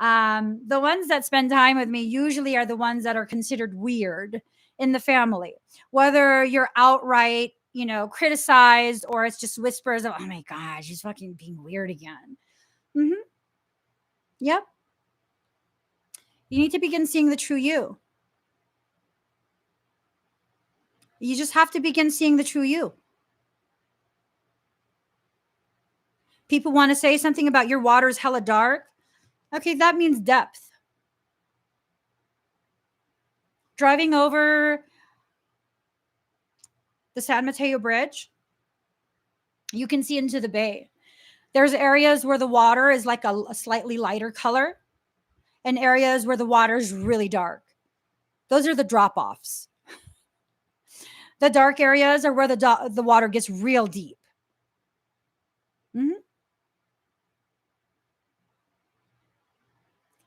The ones that spend time with me usually are the ones that are considered weird in the family, whether you're outright, criticized or it's just whispers of, oh my God, she's fucking being weird again. Yep. You need to begin seeing the true you. You just have to begin seeing the true you. People want to say something about your water is hella dark. Okay, that means depth. Driving over the San Mateo Bridge, you can see into the bay. There's areas where the water is like a slightly lighter color and areas where the water is really dark. Those are the drop-offs. The dark areas are where the water gets real deep.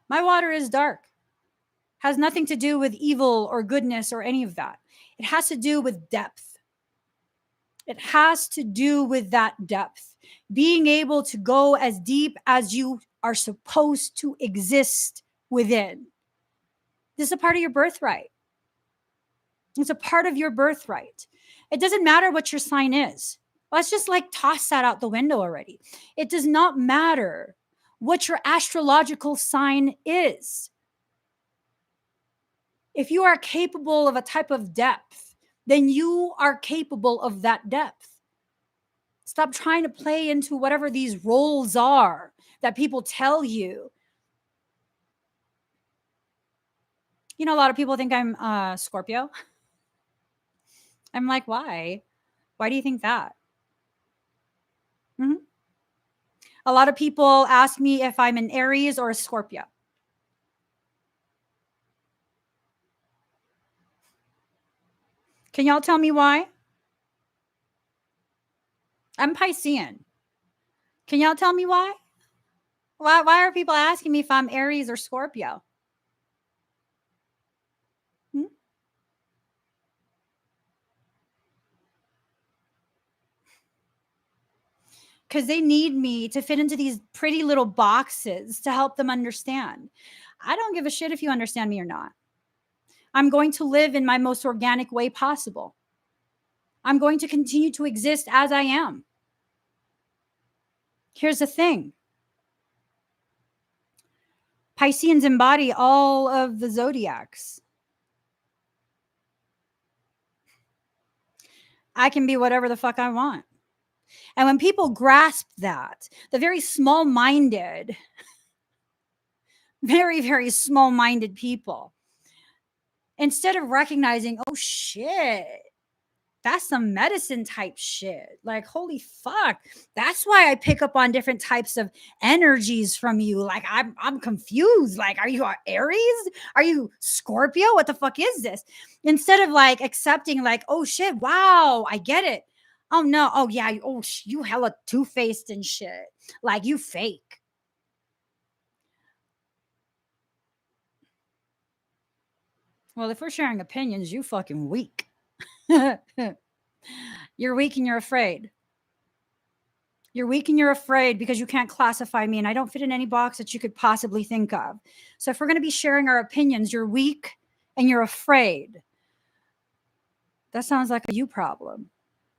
My water is dark. Has nothing to do with evil or goodness or any of that. It has to do with depth. It has to do with that depth. Being able to go as deep as you are supposed to exist within. This is a part of your birthright. It's a part of your birthright. It doesn't matter what your sign is. Let's just like toss that out the window already. It does not matter what your astrological sign is. If you are capable of a type of depth, then you are capable of that depth. Stop trying to play into whatever these roles are that people tell you. You know, a lot of people think I'm Scorpio. I'm like, why? Why do you think that? Mm-hmm. A lot of people ask me if I'm an Aries or a Scorpio. Can y'all tell me why? I'm Piscean. Can y'all tell me why? Why are people asking me if I'm Aries or Scorpio? Because they need me to fit into these pretty little boxes to help them understand. I don't give a shit if you understand me or not. I'm going to live in my most organic way possible. I'm going to continue to exist as I am. Here's the thing. Pisceans embody all of the zodiacs. I can be whatever the fuck I want. And when people grasp that, the very small-minded, very, very small-minded people, instead of recognizing, oh shit, that's some medicine type shit. Like, holy fuck. That's why I pick up on different types of energies from you. Like, I'm confused. Like, are you Aries? Are you Scorpio? What the fuck is this? Instead of like accepting, like, oh shit, wow, I get it. Oh no, oh yeah, you hella two-faced and shit. Like, you fake. Well, if we're sharing opinions, you fucking weak. You're weak and you're afraid. You're weak and you're afraid because you can't classify me and I don't fit in any box that you could possibly think of. So if we're going to be sharing our opinions, you're weak and you're afraid. That sounds like a you problem,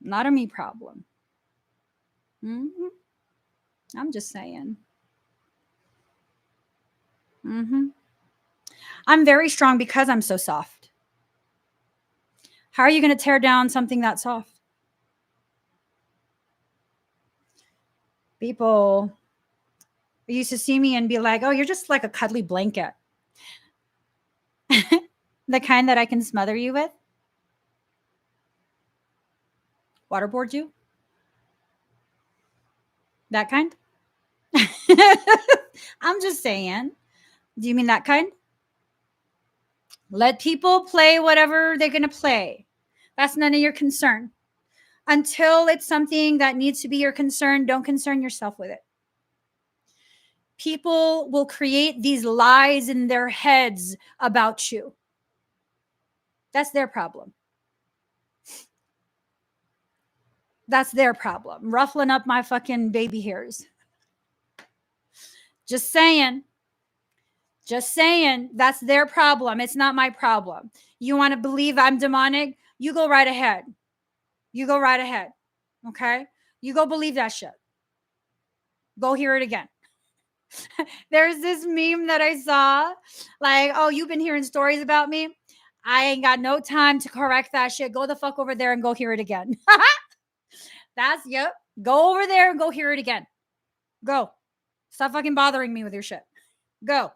not a me problem. Mm-hmm. I'm just saying. Mm-hmm. I'm very strong because I'm so soft. How are you going to tear down something that soft? People used to see me and be like, oh, you're just like a cuddly blanket. The kind that I can smother you with. Waterboard you. That kind. I'm just saying. Do you mean that kind? Let people play whatever they're going to play. That's none of your concern. Until it's something that needs to be your concern, don't concern yourself with it. People will create these lies in their heads about you. That's their problem. That's their problem. Ruffling up my fucking baby hairs. Just saying. Just saying. That's their problem. It's not my problem. You want to believe I'm demonic? You go right ahead. You go right ahead. Okay? You go believe that shit. Go hear it again. There's this meme that I saw. Like, oh, you've been hearing stories about me. I ain't got no time to correct that shit. Go the fuck over there and go hear it again. Yep. Go over there and go hear it again. Go. Stop fucking bothering me with your shit. Go.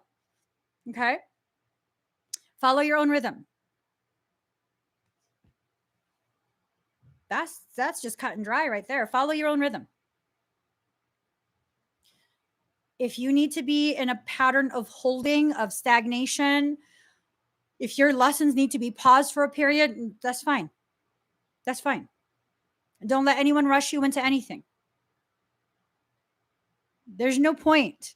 Okay? Follow your own rhythm. That's just cut and dry right there. Follow your own rhythm. If you need to be in a pattern of holding, of stagnation, if your lessons need to be paused for a period, that's fine. That's fine. Don't let anyone rush you into anything. There's no point.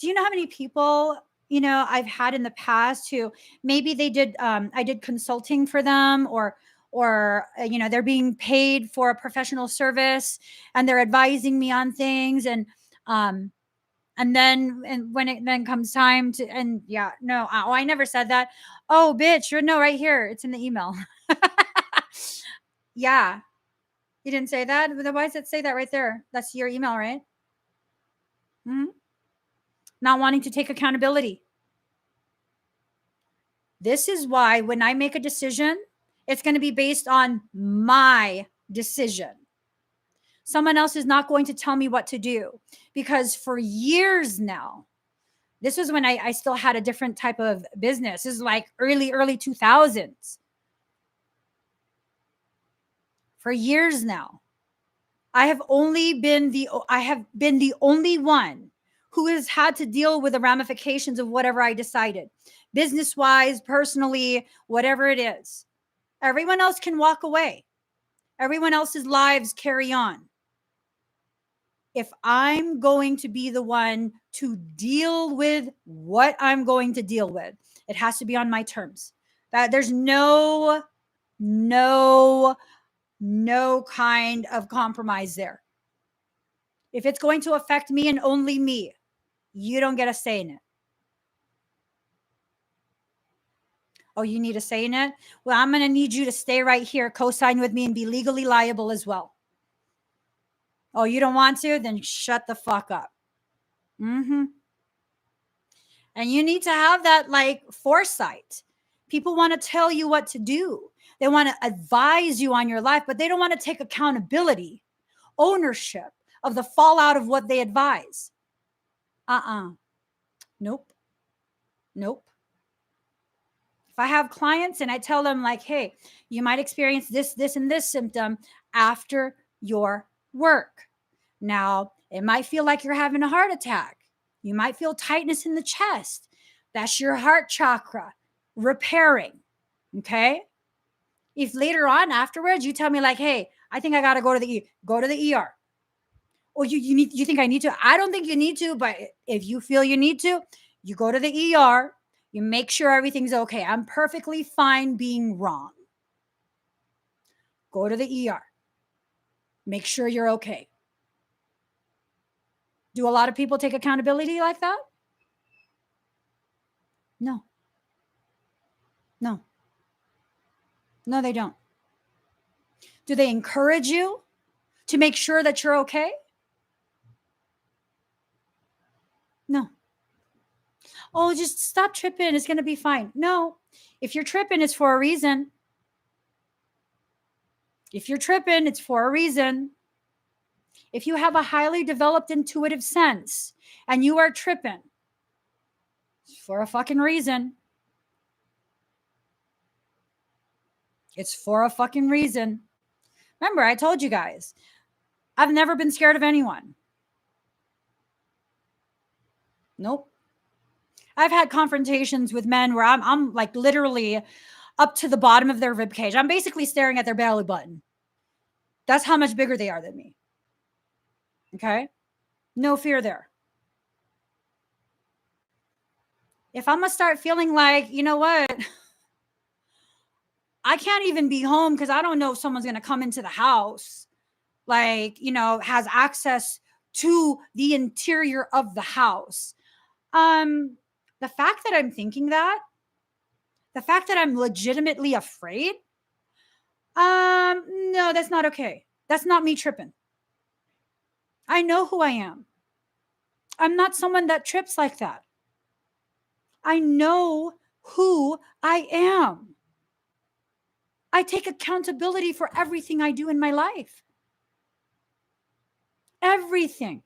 Do you know how many people, I've had in the past who maybe they did, I did consulting for them or they're being paid for a professional service and they're advising me on things. And And then, and when it then comes time to, and yeah, no, I never said that. Oh, bitch, you're no, right here. It's in the email. Yeah. You didn't say that? Then why does it say that right there? That's your email, right? Not wanting to take accountability. This is why when I make a decision, it's going to be based on my decision. Someone else is not going to tell me what to do, because for years now, this was when I still had a different type of business. This is like early 2000s. For years now, I have been the only one who has had to deal with the ramifications of whatever I decided, business wise, personally, whatever it is. Everyone else can walk away. Everyone else's lives carry on. If I'm going to be the one to deal with what I'm going to deal with, it has to be on my terms. That there's no kind of compromise there. If it's going to affect me and only me, you don't get a say in it. Oh, you need a say in it? Well, I'm going to need you to stay right here, co-sign with me, and be legally liable as well. Oh, you don't want to? Then shut the fuck up. And you need to have that like foresight. People want to tell you what to do. They want to advise you on your life, but they don't want to take accountability, ownership of the fallout of what they advise. Nope. If I have clients and I tell them like, hey, you might experience this, and this symptom after your work. Now, it might feel like you're having a heart attack. You might feel tightness in the chest. That's your heart chakra repairing. Okay. If later on afterwards you tell me like, hey, I think I got to go to the ER. Or you think I need to? I don't think you need to, but if you feel you need to, you go to the ER. You make sure everything's okay. I'm perfectly fine being wrong. Go to the ER. Make sure you're okay. Do a lot of people take accountability like that? No. No, they don't. Do they encourage you to make sure that you're okay? No. Oh, just stop tripping. It's going to be fine. No. If you're tripping, it's for a reason. If you're tripping, it's for a reason. If you have a highly developed intuitive sense and you are tripping, it's for a fucking reason. It's for a fucking reason. Remember, I told you guys, I've never been scared of anyone. Nope. I've had confrontations with men where I'm like literally up to the bottom of their rib cage. I'm basically staring at their belly button. That's how much bigger they are than me. Okay? No fear there. If I'm going to start feeling like, you know what? I can't even be home because I don't know if someone's going to come into the house, like, you know, has access to the interior of the house. The fact that I'm thinking that, the fact that I'm legitimately afraid, no, that's not okay. That's not me tripping. I know who I am. I'm not someone that trips like that. I know who I am. I take accountability for everything I do in my life. Everything.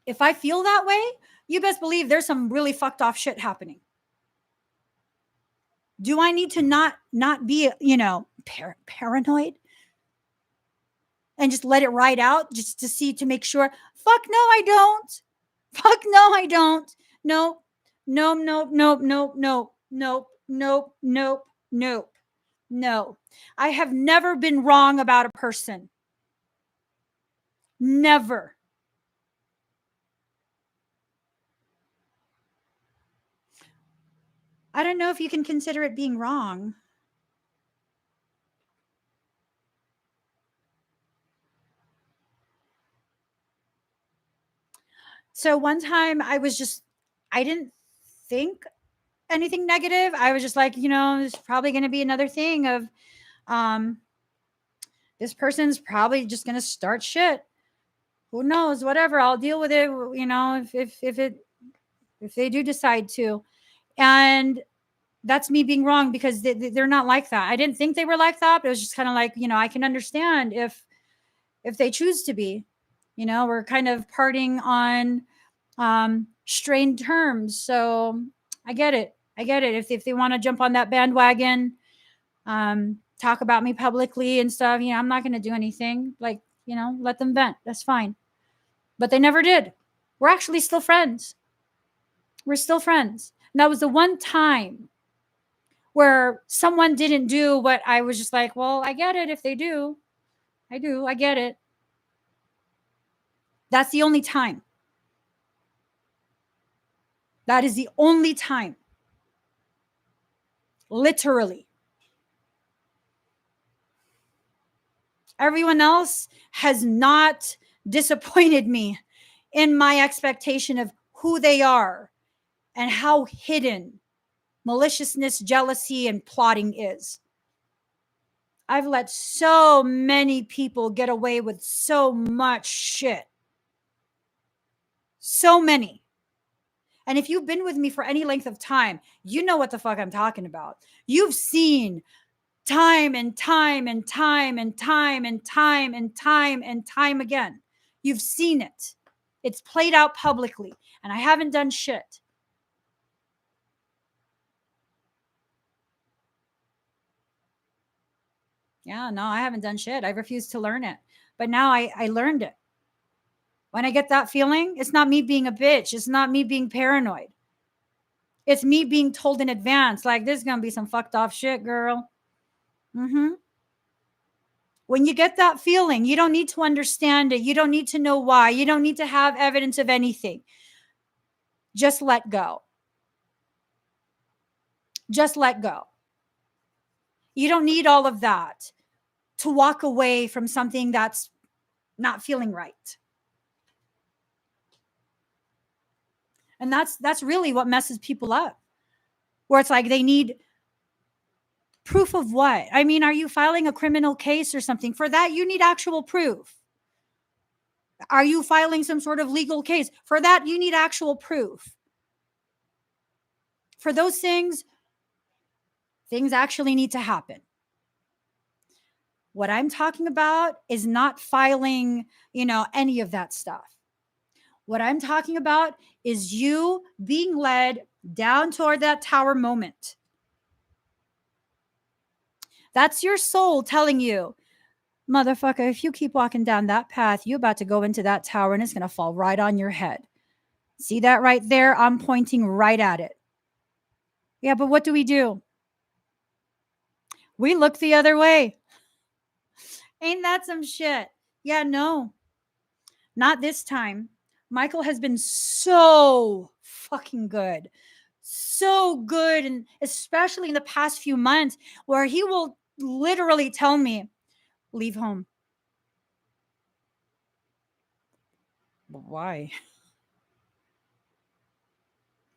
If I feel that way, you best believe there's some really fucked off shit happening. Do I need to not be, you know, paranoid and just let it ride out just to make sure? Fuck no, I don't. Fuck no, I don't. No. I have never been wrong about a person. Never. I don't know if you can consider it being wrong. So one time I didn't think anything negative. I was just like, there's probably going to be another thing of, um, this person's probably just going to start shit. Who knows? Whatever. I'll deal with it. If they do decide to. And that's me being wrong, because they're not like that. I didn't think they were like that, but it was just kind of like, I can understand if they choose to be. We're kind of parting on strained terms. So I get it. If they want to jump on that bandwagon, talk about me publicly and stuff, I'm not going to do anything. Like, let them vent. That's fine. But they never did. We're actually still friends. We're still friends. And that was the one time where someone didn't do what I was just like, well, I get it if they do. I get it. That's the only time. That is the only time. Literally. Everyone else has not disappointed me in my expectation of who they are and how hidden maliciousness, jealousy, and plotting is. I've let so many people get away with so much shit. So many. And if you've been with me for any length of time, you know what the fuck I'm talking about. You've seen time and time and time and time and time and time and time again. You've seen it. It's played out publicly, and I haven't done shit. Yeah, no, I haven't done shit. I refused to learn it. But now I learned it. When I get that feeling, it's not me being a bitch. It's not me being paranoid. It's me being told in advance, like, this is going to be some fucked off shit, girl. When you get that feeling, you don't need to understand it. You don't need to know why. You don't need to have evidence of anything. Just let go. Just let go. You don't need all of that to walk away from something that's not feeling right. And that's really what messes people up. Where it's like they need proof of what? I mean, are you filing a criminal case or something? For that, you need actual proof. Are you filing some sort of legal case? For that, you need actual proof. For those things actually need to happen. What I'm talking about is not filing, any of that stuff. What I'm talking about is you being led down toward that tower moment. That's your soul telling you, motherfucker, if you keep walking down that path, you're about to go into that tower and it's going to fall right on your head. See that right there? I'm pointing right at it. Yeah, but what do? We look the other way. Ain't that some shit? Yeah, no. Not this time. Michael has been so fucking good. So good. And especially in the past few months, where he will literally tell me, leave home. But why?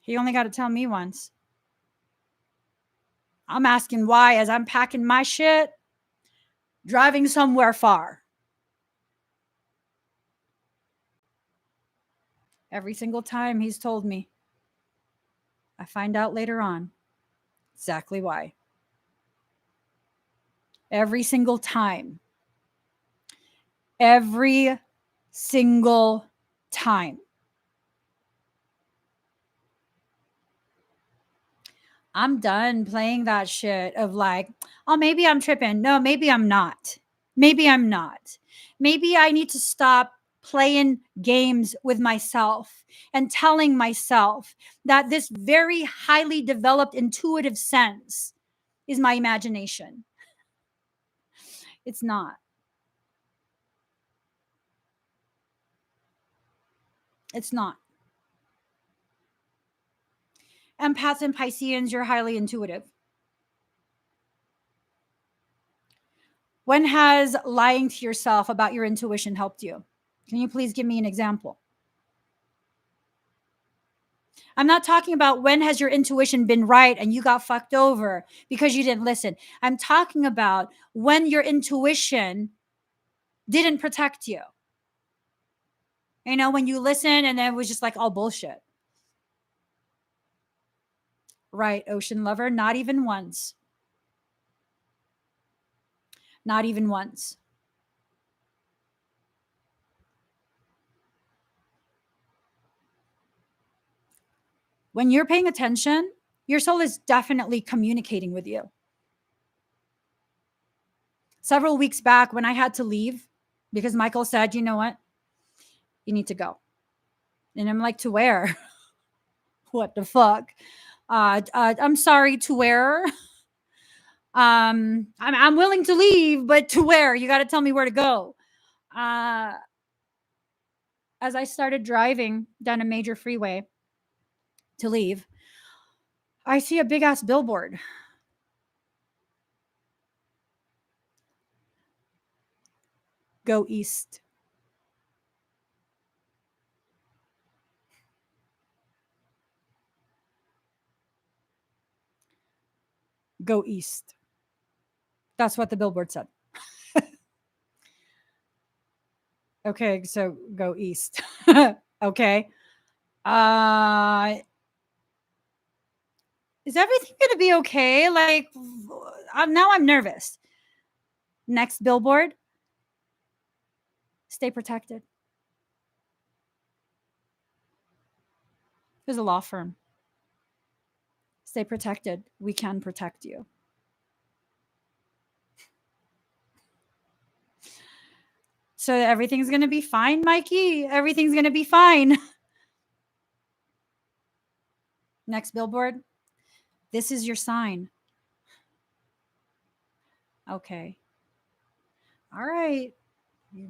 He only got to tell me once. I'm asking why as I'm packing my shit, driving somewhere far. Every single time he's told me. I find out later on exactly why. Every single time. Every single time. I'm done playing that shit of like, oh, maybe I'm tripping. No, maybe I'm not. Maybe I'm not. Maybe I need to stop playing games with myself and telling myself that this very highly developed intuitive sense is my imagination. It's not. It's not. Empaths and Pisceans, you're highly intuitive. When has lying to yourself about your intuition helped you? Can you please give me an example? I'm not talking about when has your intuition been right and you got fucked over because you didn't listen. I'm talking about when your intuition didn't protect you. You know, when you listen and then it was just like all bullshit. Right, ocean lover, not even once. Not even once. When you're paying attention, your soul is definitely communicating with you. Several weeks back when I had to leave because Michael said, you know what? You need to go. And I'm like, to where? What the fuck? I'm sorry, to where? I'm willing to leave, but to where? You got to tell me where to go. As I started driving down a major freeway to leave, I see a big ass billboard. Go east. Go east. That's what the billboard said. Okay, so go east. Okay. Is everything going to be okay? Like, now I'm nervous. Next billboard. Stay protected. There's a law firm. Stay protected. We can protect you. So everything's going to be fine, Mikey. Everything's going to be fine. Next billboard. This is your sign. Okay. All right.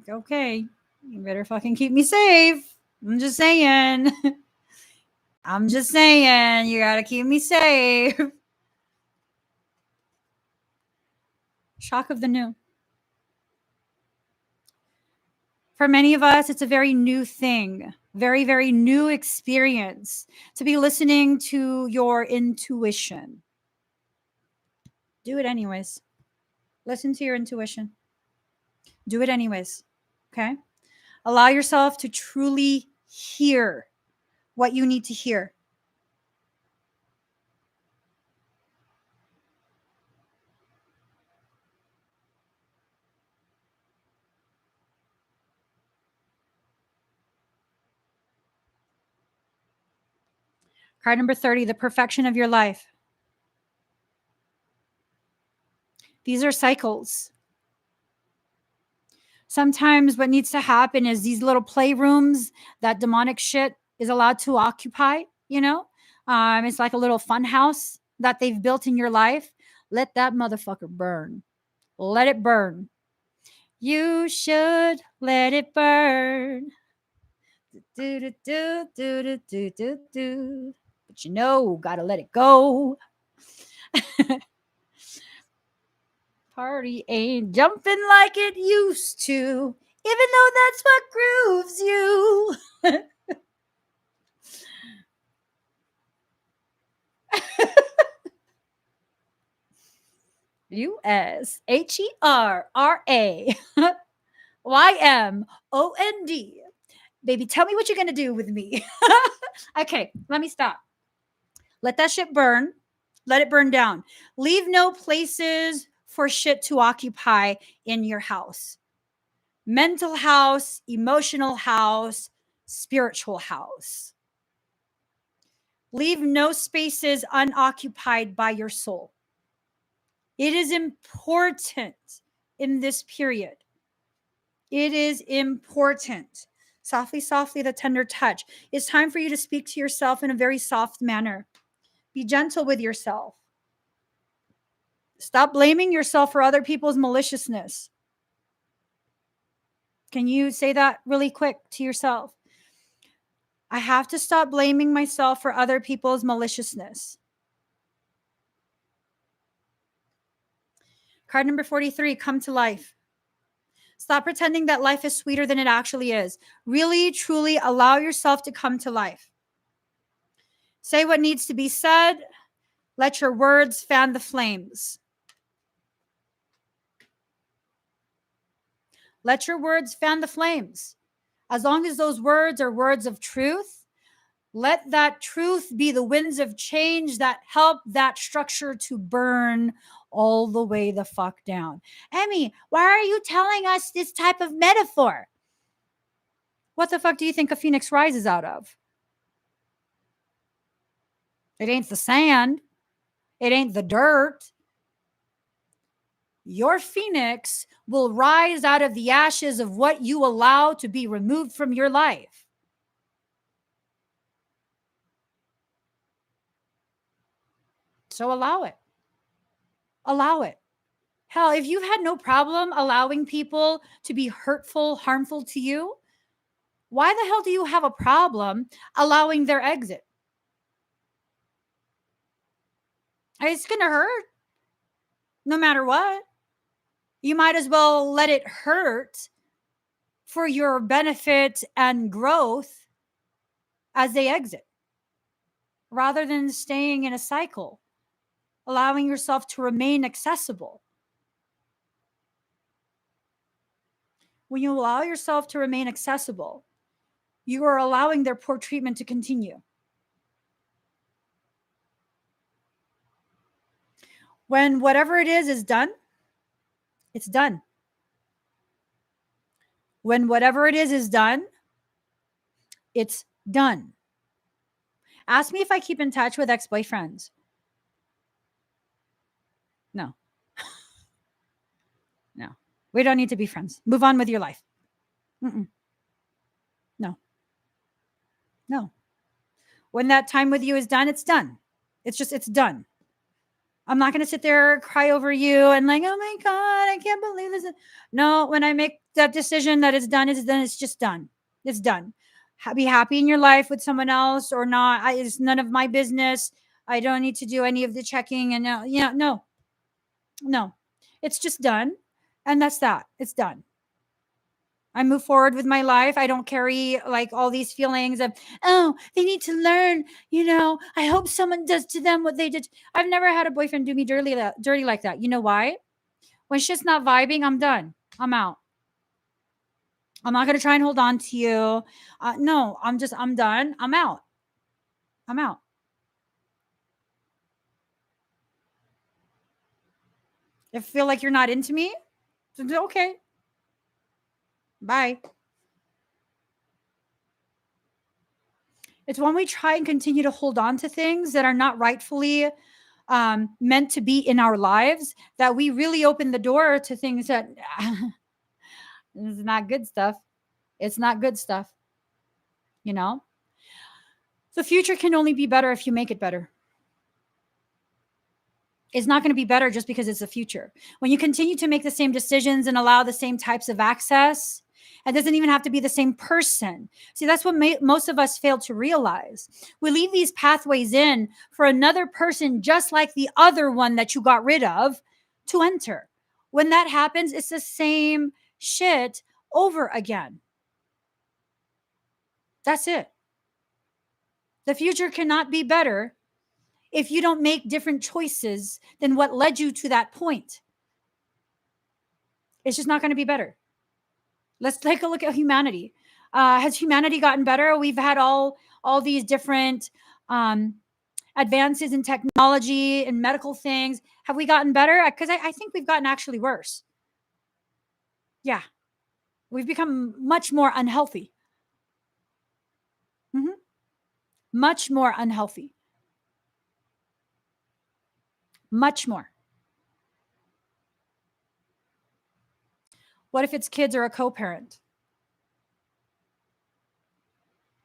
Okay. You better fucking keep me safe. I'm just saying. I'm just saying. You got to keep me safe. Shock of the new. For many of us, it's a very new thing, very, very new experience to be listening to your intuition. Do it anyways. Listen to your intuition. Do it anyways. Okay? Allow yourself to truly hear what you need to hear. Card number 30, the perfection of your life. These are cycles. Sometimes what needs to happen is these little playrooms that demonic shit is allowed to occupy, you know? It's like a little fun house that they've built in your life. Let that motherfucker burn. Let it burn. You should let it burn. Do, do, do, do, do, do, do, do. But you know, gotta let it go. Party ain't jumping like it used to, even though that's what grooves you. USHERRAYMOND. Baby, tell me what you're gonna do with me. Okay, let me stop. Let that shit burn. Let it burn down. Leave no places for shit to occupy in your house. Mental house, emotional house, spiritual house. Leave no spaces unoccupied by your soul. It is important in this period. It is important. Softly, softly, the tender touch. It's time for you to speak to yourself in a very soft manner. Be gentle with yourself. Stop blaming yourself for other people's maliciousness. Can you say that really quick to yourself? I have to stop blaming myself for other people's maliciousness. Card number 43, come to life. Stop pretending that life is sweeter than it actually is. Really, truly allow yourself to come to life. Say what needs to be said. Let your words fan the flames. Let your words fan the flames. As long as those words are words of truth, let that truth be the winds of change that help that structure to burn all the way the fuck down. Emmie, why are you telling us this type of metaphor? What the fuck do you think a phoenix rises out of? It ain't the sand. It ain't the dirt. Your phoenix will rise out of the ashes of what you allow to be removed from your life. So allow it. Allow it. Hell, if you've had no problem allowing people to be hurtful, harmful to you, why the hell do you have a problem allowing their exit? It's going to hurt no matter what. You might as well let it hurt for your benefit and growth as they exit, rather than staying in a cycle, allowing yourself to remain accessible. When you allow yourself to remain accessible, you are allowing their poor treatment to continue. When whatever it is done, it's done. When whatever it is done, it's done. Ask me if I keep in touch with ex-boyfriends. No. No. We don't need to be friends. Move on with your life. Mm-mm. No. No. When that time with you is done, it's done. It's done. I'm not going to sit there, cry over you and like, oh my God, I can't believe this. No, when I make that decision that it's done, it's just done. It's done. Be happy in your life with someone else or not. It's none of my business. I don't need to do any of the checking. And no, it's just done. And that's that. It's done. I move forward with my life. I don't carry like all these feelings of, oh, they need to learn, I hope someone does to them what they did. I've never had a boyfriend do me dirty like that. You know why? When shit's not vibing, I'm done. I'm out. I'm not going to try and hold on to you. No, I'm done. I'm out. I'm out. If you feel like you're not into me, okay. Bye. It's when we try and continue to hold on to things that are not rightfully meant to be in our lives that we really open the door to things that this is not good stuff. It's not good stuff. The future can only be better if you make it better. It's not going to be better just because it's the future. When you continue to make the same decisions and allow the same types of access, it doesn't even have to be the same person. See, that's what most of us fail to realize. We leave these pathways in for another person, just like the other one that you got rid of, to enter. When that happens, it's the same shit over again. That's it. The future cannot be better if you don't make different choices than what led you to that point. It's just not going to be better. Let's take a look at humanity. Has humanity gotten better? We've had all these different advances in technology and medical things. Have we gotten better? Because I think we've gotten actually worse. Yeah. We've become much more unhealthy. Mm-hmm. Much more unhealthy. Much more. What if it's kids or a co-parent?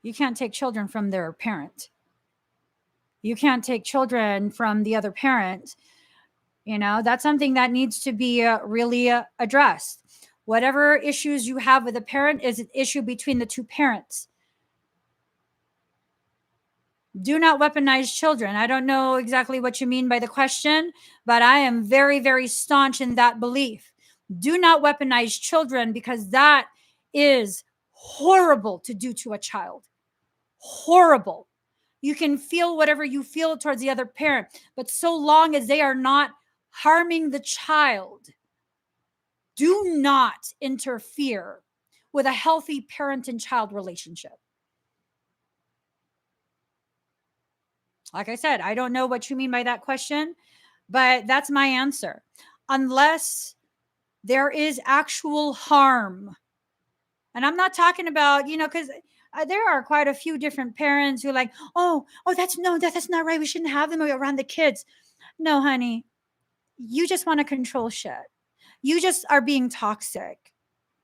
You can't take children from their parent. You can't take children from the other parent. That's something that needs to be really addressed. Whatever issues you have with a parent is an issue between the two parents. Do not weaponize children. I don't know exactly what you mean by the question, but I am very, very staunch in that belief. Do not weaponize children because that is horrible to do to a child. Horrible. You can feel whatever you feel towards the other parent, but so long as they are not harming the child, do not interfere with a healthy parent and child relationship. Like I said, I don't know what you mean by that question, but that's my answer. Unless there is actual harm. And I'm not talking about, because there are quite a few different parents who are like, that's not right. We shouldn't have them around the kids. No, honey, you just want to control shit. You just are being toxic.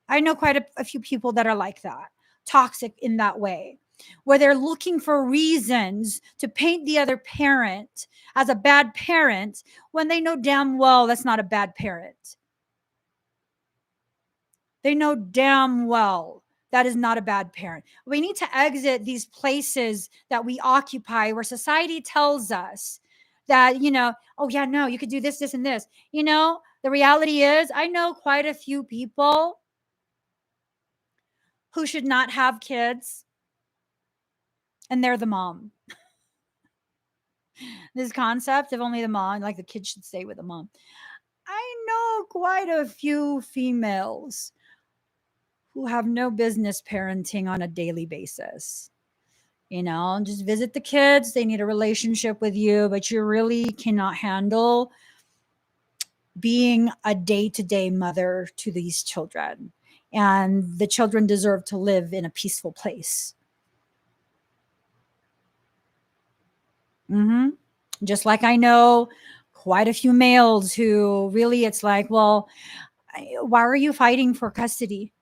I know quite a few people that are like that, toxic in that way, where they're looking for reasons to paint the other parent as a bad parent when they know damn well that's not a bad parent. They know damn well that is not a bad parent. We need to exit these places that we occupy where society tells us that, oh yeah, no, you could do this, this, and this. The reality is, I know quite a few people who should not have kids, and they're the mom. This concept of only the mom, like the kid should stay with the mom. I know quite a few females who have no business parenting on a daily basis. Just visit the kids. They need a relationship with you, but you really cannot handle being a day-to-day mother to these children. And the children deserve to live in a peaceful place. Just like I know quite a few males who really, it's like, well, why are you fighting for custody?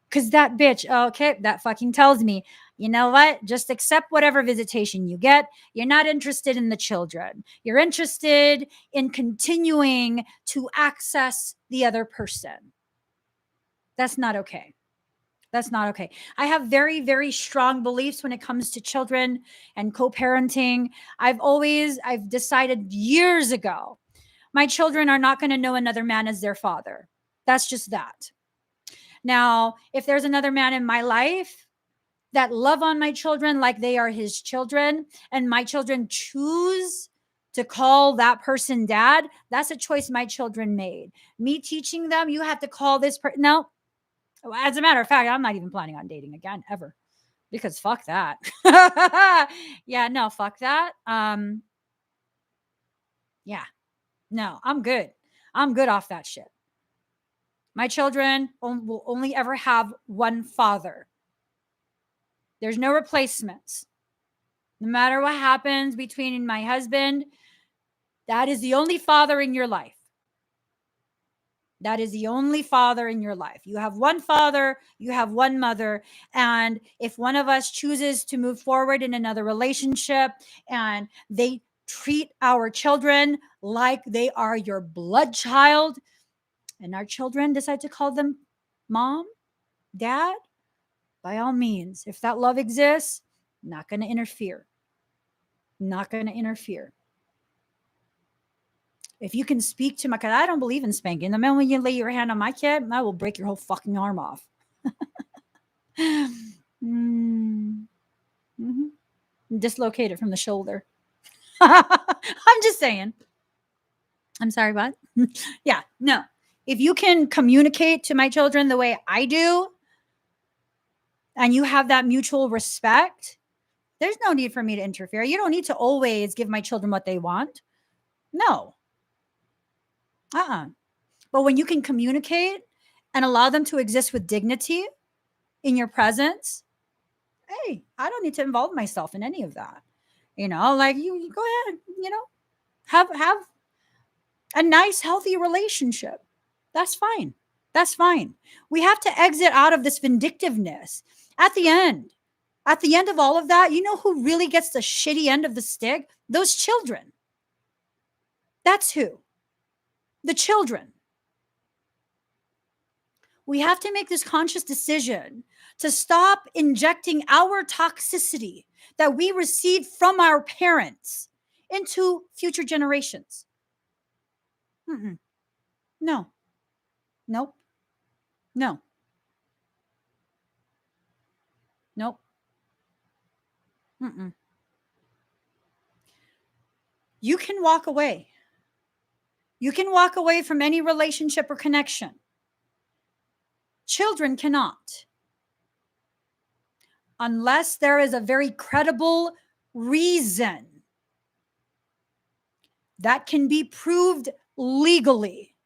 Because that bitch, okay, that fucking tells me, you know what? Just accept whatever visitation you get. You're not interested in the children. You're interested in continuing to access the other person. That's not okay. That's not okay. I have very, very strong beliefs when it comes to children and co-parenting. I've decided years ago, my children are not going to know another man as their father. That's just that. Now, if there's another man in my life that love on my children like they are his children, and my children choose to call that person dad, that's a choice my children made. Me teaching them, you have to call this person. No, as a matter of fact, I'm not even planning on dating again ever, because fuck that. Yeah, no, fuck that. Yeah, no, I'm good. I'm good off that shit. My children will only ever have one father. There's no replacements. No matter what happens between my husband, that is the only father in your life. That is the only father in your life. You have one father, you have one mother. And if one of us chooses to move forward in another relationship and they treat our children like they are your blood child, and our children decide to call them mom, dad, by all means, if that love exists, not going to interfere. Not going to interfere. If you can speak to my kid, I don't believe in spanking. The moment you lay your hand on my kid, I will break your whole fucking arm off. Mm-hmm. Dislocate it from the shoulder. I'm just saying. I'm sorry, what? Yeah, no. If you can communicate to my children the way I do, and you have that mutual respect, there's no need for me to interfere. You don't need to always give my children what they want. No. But when you can communicate and allow them to exist with dignity in your presence, hey, I don't need to involve myself in any of that. Like you go ahead, have a nice, healthy relationship. That's fine. That's fine. We have to exit out of this vindictiveness. At the end of all of that, you know who really gets the shitty end of the stick? Those children. That's who. The children. We have to make this conscious decision to stop injecting our toxicity that we received from our parents into future generations. No. Nope. No. Nope. You can walk away. You can walk away from any relationship or connection. Children cannot. Unless there is a very credible reason that can be proved legally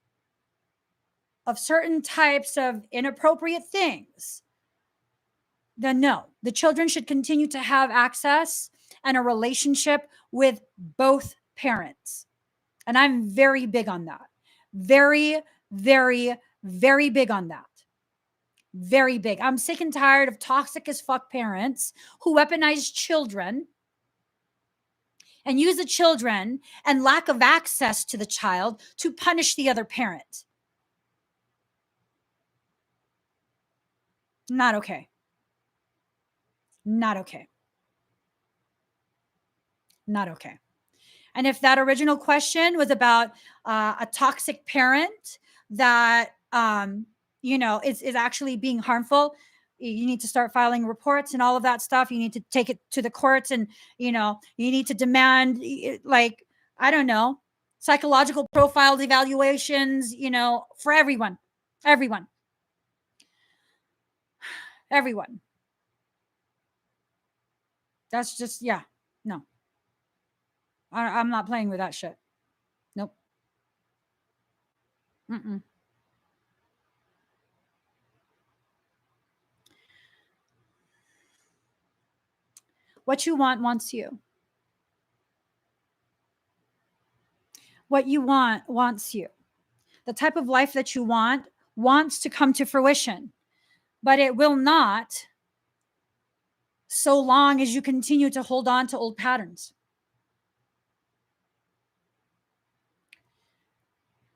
of certain types of inappropriate things, then no, the children should continue to have access and a relationship with both parents. And I'm very big on that. Very, very, very big on that. Very big. I'm sick and tired of toxic as fuck parents who weaponize children and use the children and lack of access to the child to punish the other parent. Not okay. Not okay. Not okay. And if that original question was about a toxic parent that is actually being harmful, you need to start filing reports and all of that stuff. You need to take it to the courts, and you need to demand, like, I don't know, psychological profiles, evaluations, for everyone. Everyone. That's just, yeah, no. I'm not playing with that shit. Nope. Mm-mm. What you want wants you. What you want wants you. The type of life that you want wants to come to fruition, but it will not so long as you continue to hold on to old patterns.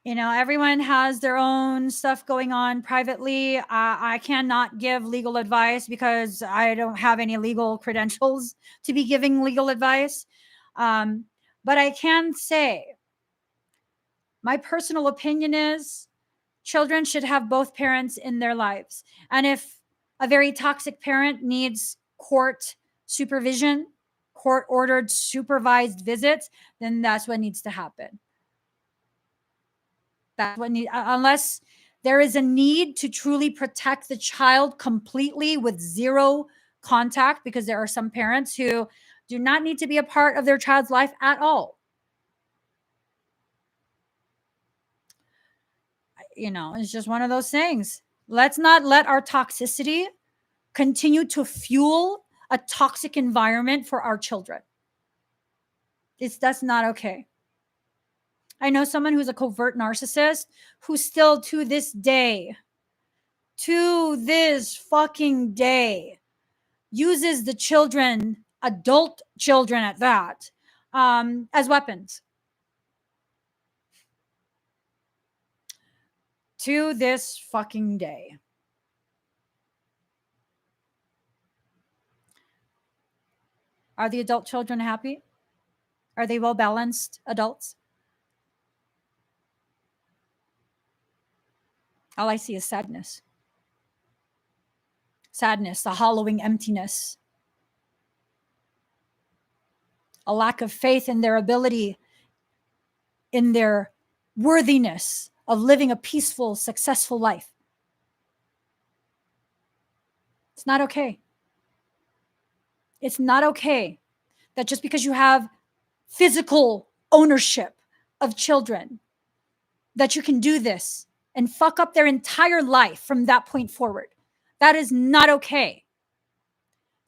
Everyone has their own stuff going on privately. I cannot give legal advice because I don't have any legal credentials to be giving legal advice. But I can say my personal opinion is children should have both parents in their lives. And if a very toxic parent needs court supervision, court ordered supervised visits, then that's what needs to happen. That's what unless there is a need to truly protect the child completely with zero contact, because there are some parents who do not need to be a part of their child's life at all. It's just one of those things. Let's not let our toxicity continue to fuel a toxic environment for our children. That's not okay. I know someone who's a covert narcissist who still to this fucking day, uses the children, adult children at that, as weapons. To this fucking day. Are the adult children happy? Are they well-balanced adults? All I see is sadness. Sadness, a hollowing emptiness. A lack of faith in their ability, in their worthiness of living a peaceful, successful life. It's not okay. It's not okay that just because you have physical ownership of children, that you can do this and fuck up their entire life from that point forward. That is not okay.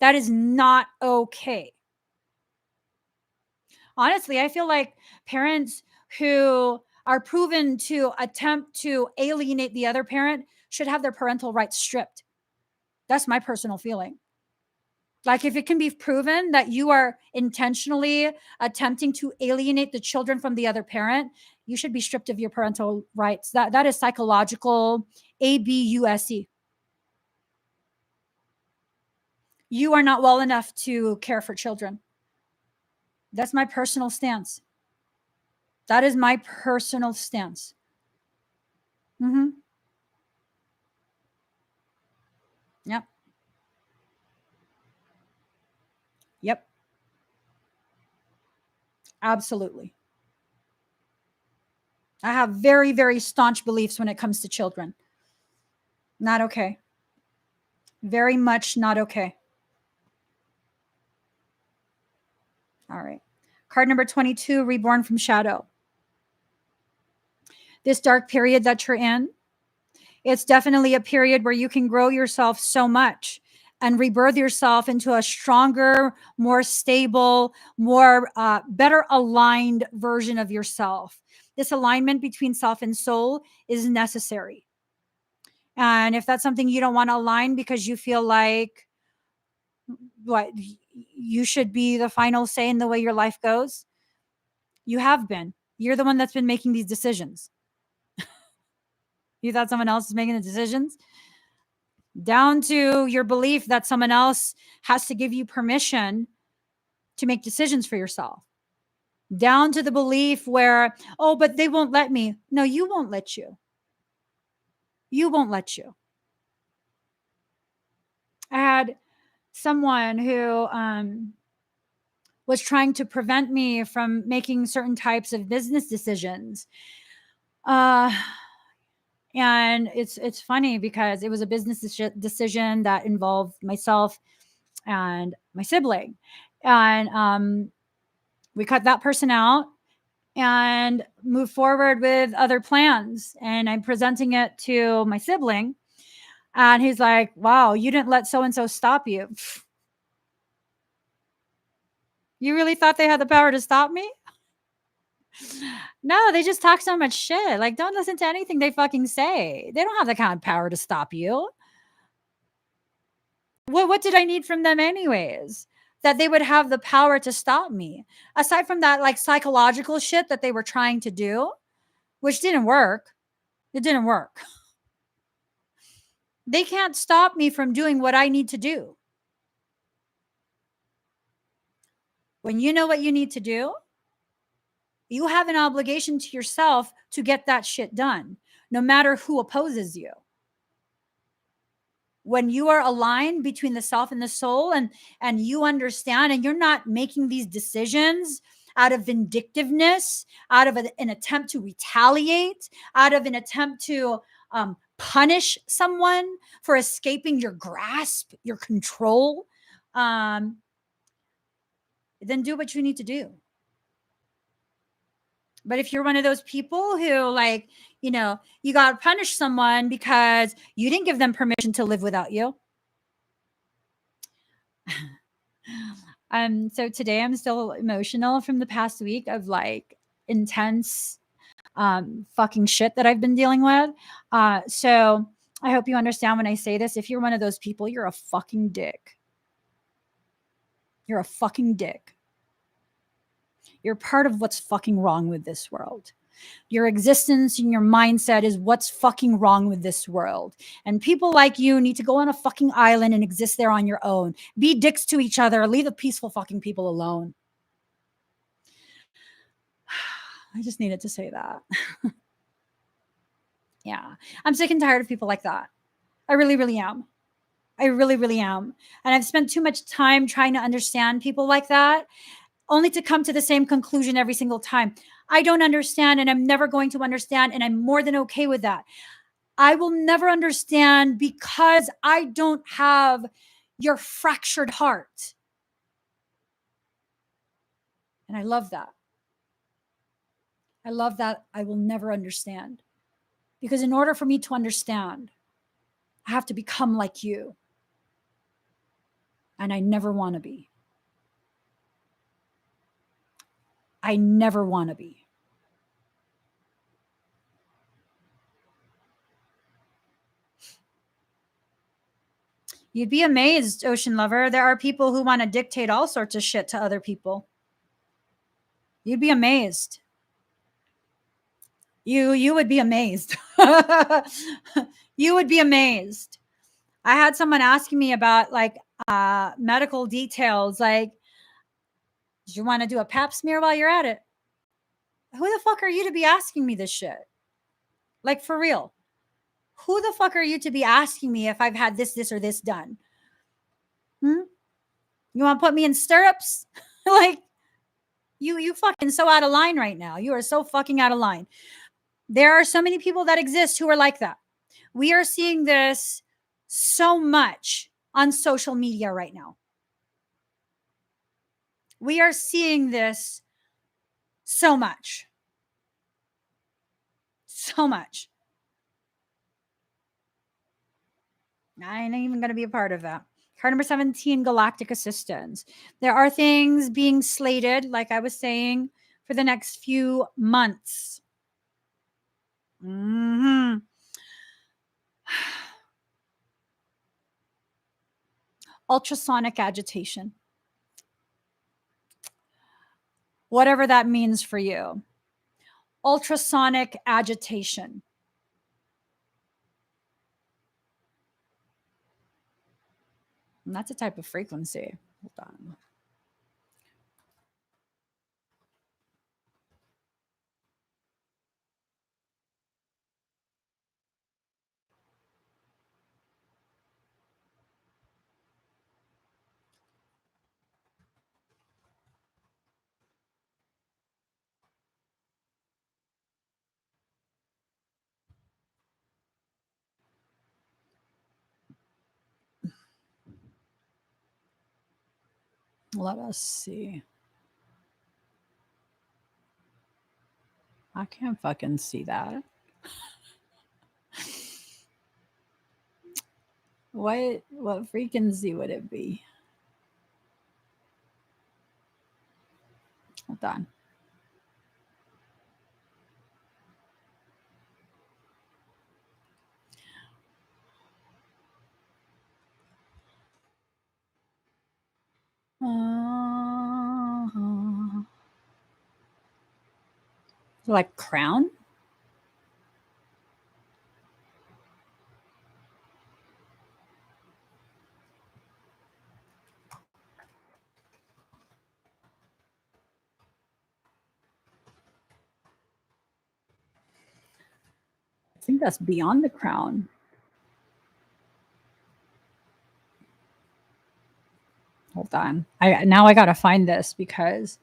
That is not okay. Honestly, I feel like parents who are proven to attempt to alienate the other parent should have their parental rights stripped. That's my personal feeling. Like, if it can be proven that you are intentionally attempting to alienate the children from the other parent, you should be stripped of your parental rights. That is psychological abuse. You are not well enough to care for children. That's my personal stance. That is my personal stance. Mm-hmm. Yep. Yep. Absolutely. I have very, very staunch beliefs when it comes to children. Not okay. Very much not okay. All right. Card number 22, reborn from shadow. This dark period that you're in, it's definitely a period where you can grow yourself so much and rebirth yourself into a stronger, more stable, more better aligned version of yourself. This alignment between self and soul is necessary. And if that's something you don't want to align because you feel like what you should be the final say in the way your life goes, you have been. You're the one that's been making these decisions. You thought someone else is making the decisions? Down to your belief that someone else has to give you permission to make decisions for yourself. Down to the belief where, oh, but they won't let me. No, you won't let you. You won't let you. I had someone who was trying to prevent me from making certain types of business decisions. And it's funny because it was a business decision that involved myself and my sibling. And we cut that person out and move forward with other plans. And I'm presenting it to my sibling. And he's like, wow, you didn't let so-and-so stop you. You really thought they had the power to stop me? No, they just talk so much shit. Like, don't listen to anything they fucking say. They don't have the kind of power to stop you. What did I need from them anyways? That they would have the power to stop me. Aside from that, like psychological shit that they were trying to do, which didn't work. It didn't work. They can't stop me from doing what I need to do. When you know what you need to do, you have an obligation to yourself to get that shit done, no matter who opposes you. When you are aligned between the self and the soul, and you understand, and you're not making these decisions out of vindictiveness, out of an attempt to retaliate, out of an attempt to punish someone for escaping your grasp, your control, then do what you need to do. But if you're one of those people who, like, you got to punish someone because you didn't give them permission to live without you. So today I'm still emotional from the past week of like intense fucking shit that I've been dealing with. So I hope you understand when I say this. If you're one of those people, you're a fucking dick. You're a fucking dick. You're part of what's fucking wrong with this world. Your existence and your mindset is what's fucking wrong with this world. And people like you need to go on a fucking island and exist there on your own. Be dicks to each other. Leave the peaceful fucking people alone. I just needed to say that. Yeah. I'm sick and tired of people like that. I really, really am. I really, really am. And I've spent too much time trying to understand people like that, only to come to the same conclusion every single time. I don't understand, and I'm never going to understand, and I'm more than okay with that. I will never understand because I don't have your fractured heart. And I love that. I love that I will never understand. Because in order for me to understand, I have to become like you. And I never want to be. I never want to be. You'd be amazed, ocean lover. There are people who want to dictate all sorts of shit to other people. You'd be amazed. You would be amazed. You would be amazed. I had someone asking me about like medical details, like, do you want to do a pap smear while you're at it? Who the fuck are you to be asking me this shit? Like, for real. Who the fuck are you to be asking me if I've had this, or this done? You want to put me in stirrups? Like, you fucking so out of line right now. You are so fucking out of line. There are so many people that exist who are like that. We are seeing this so much on social media right now. We are seeing this so much. So much. I ain't even going to be a part of that. Card number 17, galactic assistance. There are things being slated, like I was saying, for the next few months. Mm-hmm. Ultrasonic agitation. Whatever that means for you. Ultrasonic agitation. And that's a type of frequency. Hold on. Let us see. I can't fucking see that. What frequency would it be? Hold on. Like crown? I think that's beyond the crown. Hold on. I gotta find this because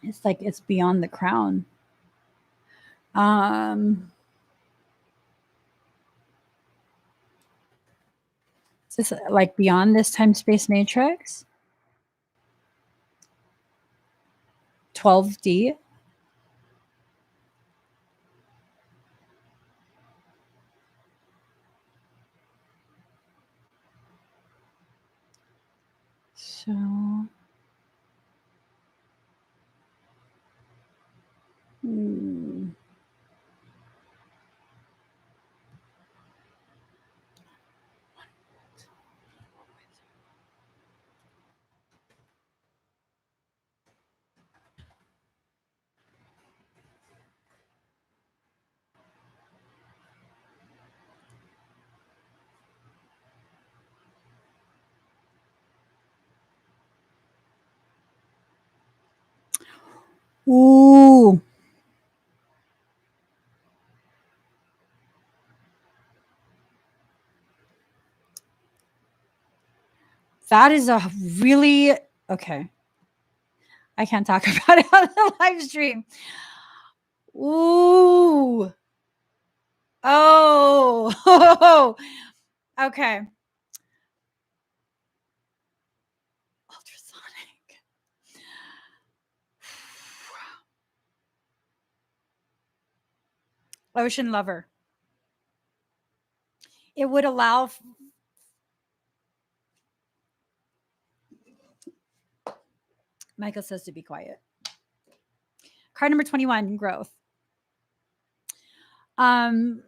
it's like it's beyond the crown. Is this like beyond this time space matrix? 12D. So ooh. That is a really okay. I can't talk about it on the live stream. Ooh. Oh. Okay. Ultrasonic. Ocean lover. It would allow Michael says to be quiet. Card number 21, growth. There's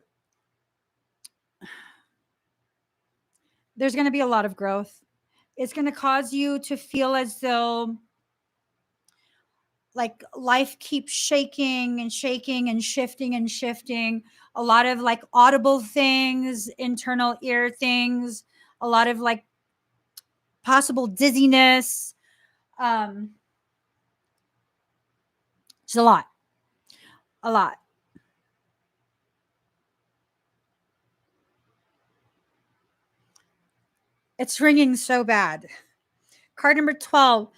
going to be a lot of growth. It's going to cause you to feel as though like life keeps shaking and shaking and shifting and shifting. A lot of like audible things, internal ear things, a lot of like possible dizziness. It's a lot. A lot. It's ringing so bad. Card number 12.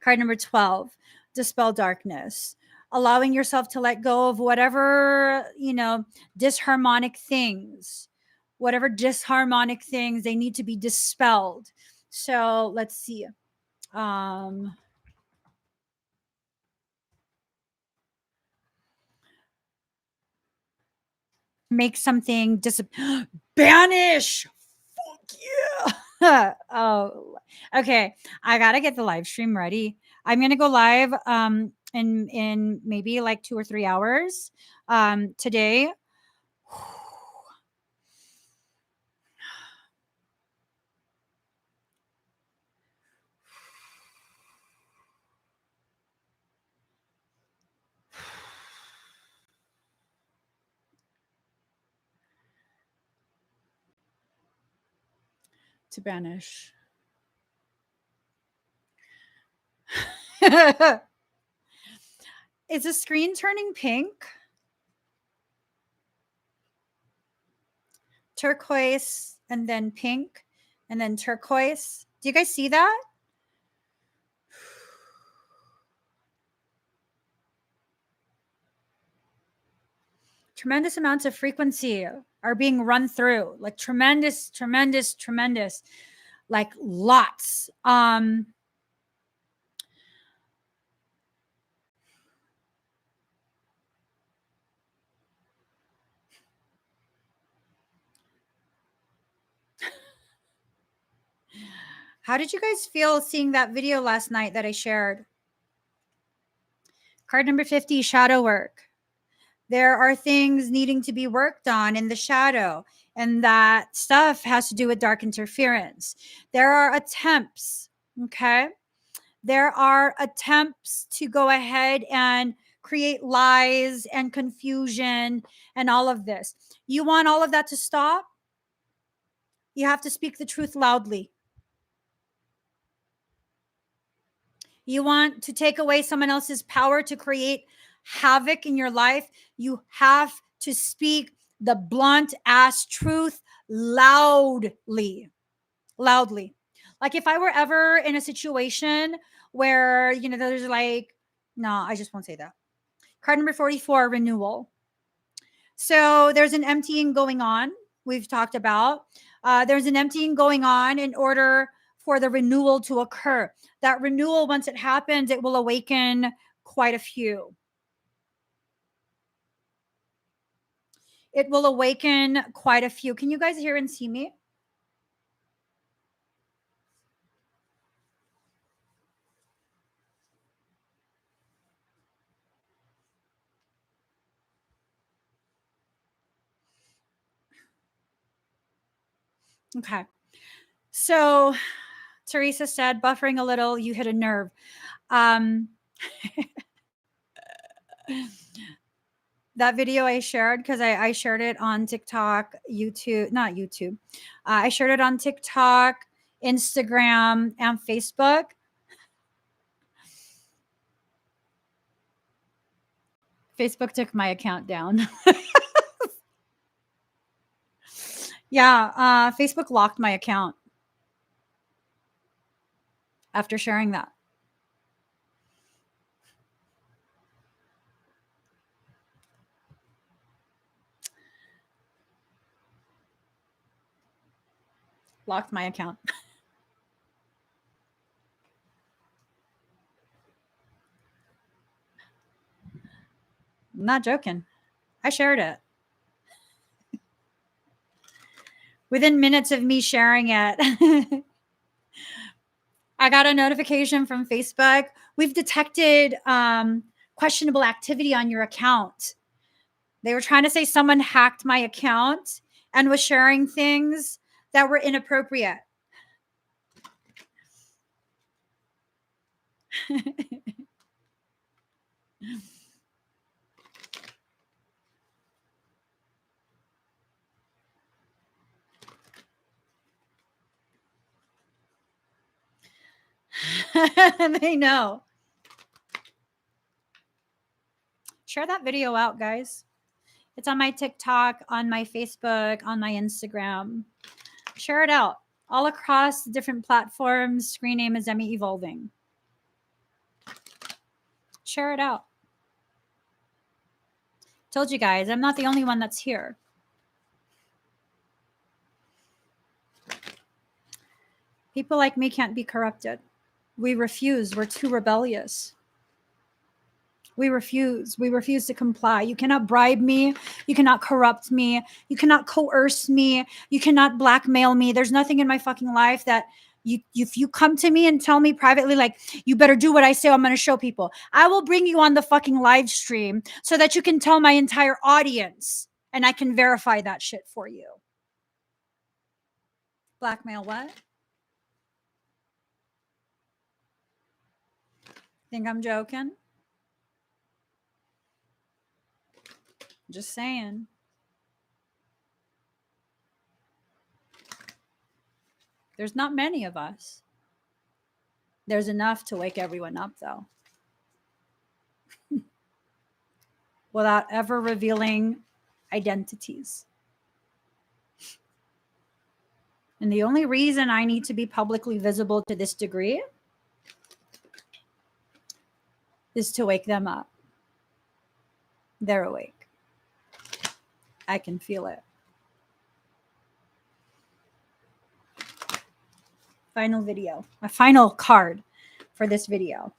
Card number 12, dispel darkness. Allowing yourself to let go of whatever, disharmonic things. Whatever disharmonic things, they need to be dispelled. So let's see. Make something banish. Fuck yeah. Oh, okay. I gotta get the live stream ready. I'm gonna go live in maybe like 2 or 3 hours today. To banish. Is the screen turning pink? Turquoise and then pink and then turquoise. Do you guys see that? Tremendous amounts of frequency are being run through, like tremendous, like lots. How did you guys feel seeing that video last night that I shared? Card number 50, shadow work. There are things needing to be worked on in the shadow, and that stuff has to do with dark interference. There are attempts, okay? There are attempts to go ahead and create lies and confusion and all of this. You want all of that to stop? You have to speak the truth loudly. You want to take away someone else's power to create havoc in your life? You have to speak the blunt ass truth loudly. Loudly. Like if I were ever in a situation where, there's like, no, I just won't say that. Card number 44, renewal. So there's an emptying going on. We've talked about. There's an emptying going on in order for the renewal to occur. That renewal, once it happens, it will awaken quite a few. It will awaken quite a few. Can you guys hear and see me? Okay. So Teresa said, buffering a little, you hit a nerve. That video I shared, because I shared it on TikTok, YouTube, not YouTube. I shared it on TikTok, Instagram, and Facebook. Facebook took my account down. Yeah, Facebook locked my account after sharing that. Locked my account. I'm not joking. I shared it. Within minutes of me sharing it, I got a notification from Facebook. We've detected questionable activity on your account. They were trying to say someone hacked my account and was sharing things that were inappropriate. They know. Share that video out, guys. It's on my TikTok, on my Facebook, on my Instagram. Share it out all across the different platforms. Screen name is Emmie Evolving. Share it out. Told you guys, I'm not the only one that's here. People like me can't be corrupted. We refuse. We're too rebellious. We refuse. We refuse to comply. You cannot bribe me. You cannot corrupt me. You cannot coerce me. You cannot blackmail me. There's nothing in my fucking life that if you come to me and tell me privately, like, you better do what I say, I'm going to show people. I will bring you on the fucking live stream so that you can tell my entire audience and I can verify that shit for you. Blackmail what? Think I'm joking? Just saying. There's not many of us. There's enough to wake everyone up, though. Without ever revealing identities. And the only reason I need to be publicly visible to this degree is to wake them up. They're awake. I can feel it. Final video. A final card for this video.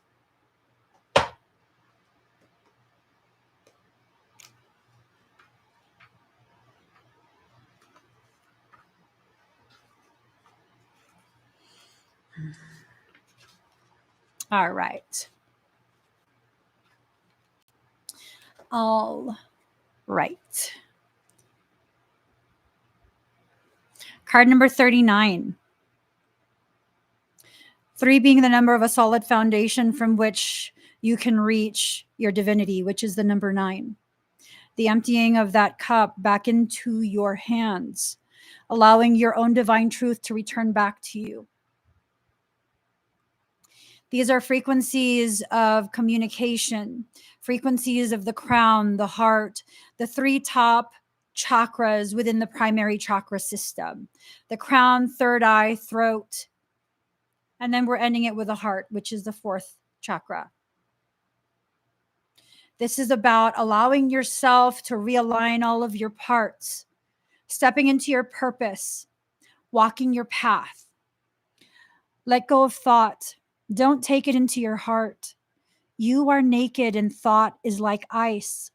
All right. All right. Card number 39. 3 being the number of a solid foundation from which you can reach your divinity, which is the number 9. The emptying of that cup back into your hands, allowing your own divine truth to return back to you. These are frequencies of communication, frequencies of the crown, the heart, the 3 top chakras within the primary chakra system, the crown, third eye, throat, and then we're ending it with the heart, which is the 4th chakra. This is about allowing yourself to realign all of your parts, stepping into your purpose, walking your path. Let go of thought. Don't take it into your heart. You are naked and thought is like ice.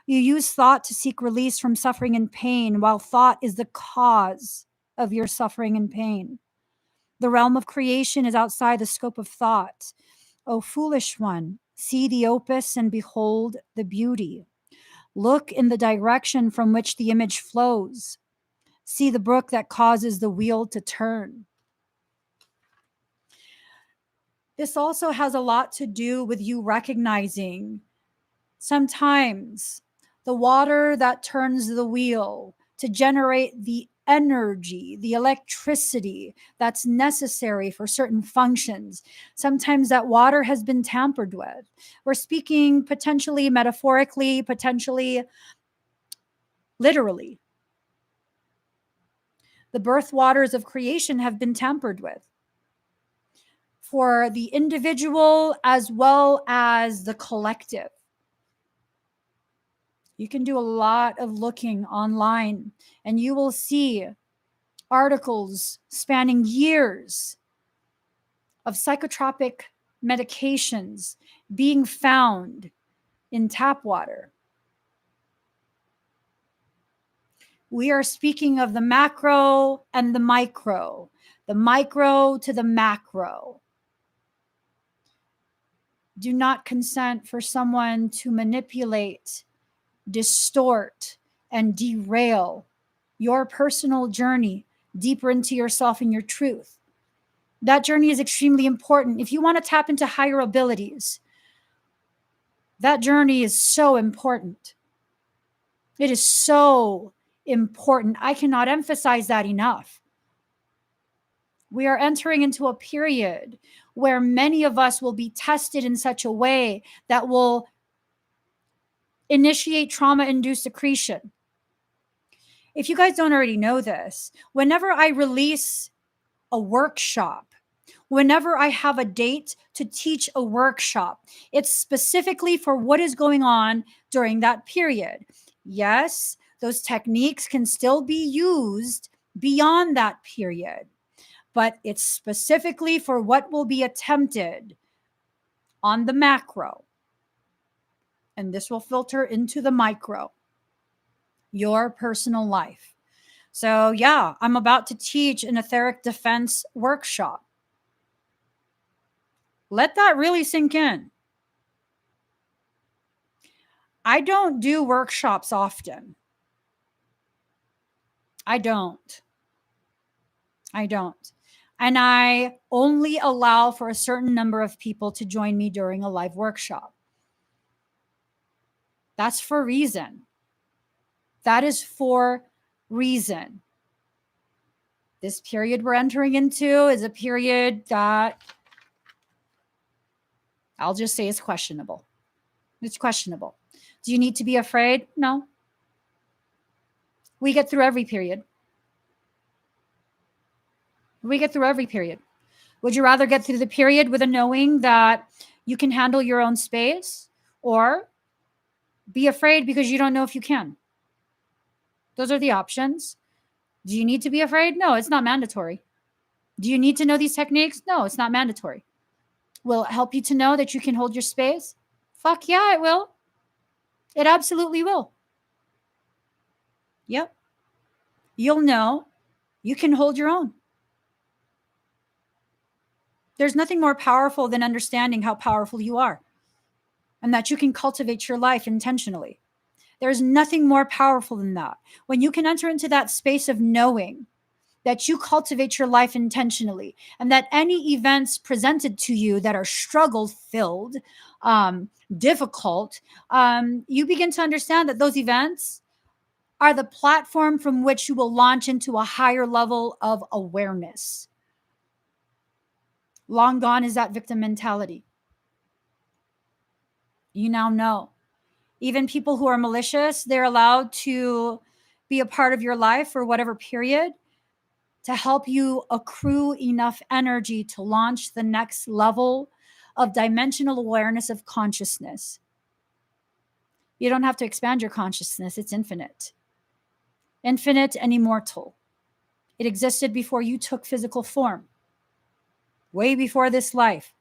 You use thought to seek release from suffering and pain, while thought is the cause of your suffering and pain. The realm of creation is outside the scope of thought. O foolish one, see the opus and behold the beauty. Look in the direction from which the image flows. See the brook that causes the wheel to turn. This also has a lot to do with you recognizing sometimes the water that turns the wheel to generate the energy, the electricity that's necessary for certain functions. Sometimes that water has been tampered with. We're speaking potentially metaphorically, potentially literally. The birth waters of creation have been tampered with for the individual as well as the collective. You can do a lot of looking online and you will see articles spanning years of psychotropic medications being found in tap water. We are speaking of the macro and the micro to the macro. Do not consent for someone to manipulate, distort, and derail your personal journey deeper into yourself and your truth. That journey is extremely important. If you want to tap into higher abilities, that journey is so important. It is so important. I cannot emphasize that enough. We are entering into a period where many of us will be tested in such a way that will initiate trauma-induced accretion. If you guys don't already know this, whenever I release a workshop, whenever I have a date to teach a workshop, it's specifically for what is going on during that period. Yes, those techniques can still be used beyond that period, but it's specifically for what will be attempted on the macro. And this will filter into the micro, your personal life. So, yeah, I'm about to teach an etheric defense workshop. Let that really sink in. I don't do workshops often. I don't. And I only allow for a certain number of people to join me during a live workshop. That's for reason. That is for reason. This period we're entering into is a period that I'll just say is questionable. It's questionable. Do you need to be afraid? No. We get through every period. Would you rather get through the period with a knowing that you can handle your own space, or be afraid because you don't know if you can? Those are the options. Do you need to be afraid? No, it's not mandatory. Do you need to know these techniques? No, it's not mandatory. Will it help you to know that you can hold your space? Fuck yeah, it will. It absolutely will. Yep. You'll know you can hold your own. There's nothing more powerful than understanding how powerful you are and that you can cultivate your life intentionally. There's nothing more powerful than that. When you can enter into that space of knowing that you cultivate your life intentionally, and that any events presented to you that are struggle filled, difficult, you begin to understand that those events are the platform from which you will launch into a higher level of awareness. Long gone is that victim mentality. You now know. Even people who are malicious, they're allowed to be a part of your life for whatever period to help you accrue enough energy to launch the next level of dimensional awareness of consciousness. You don't have to expand your consciousness. It's infinite. Infinite and immortal. It existed before you took physical form. Way before this life.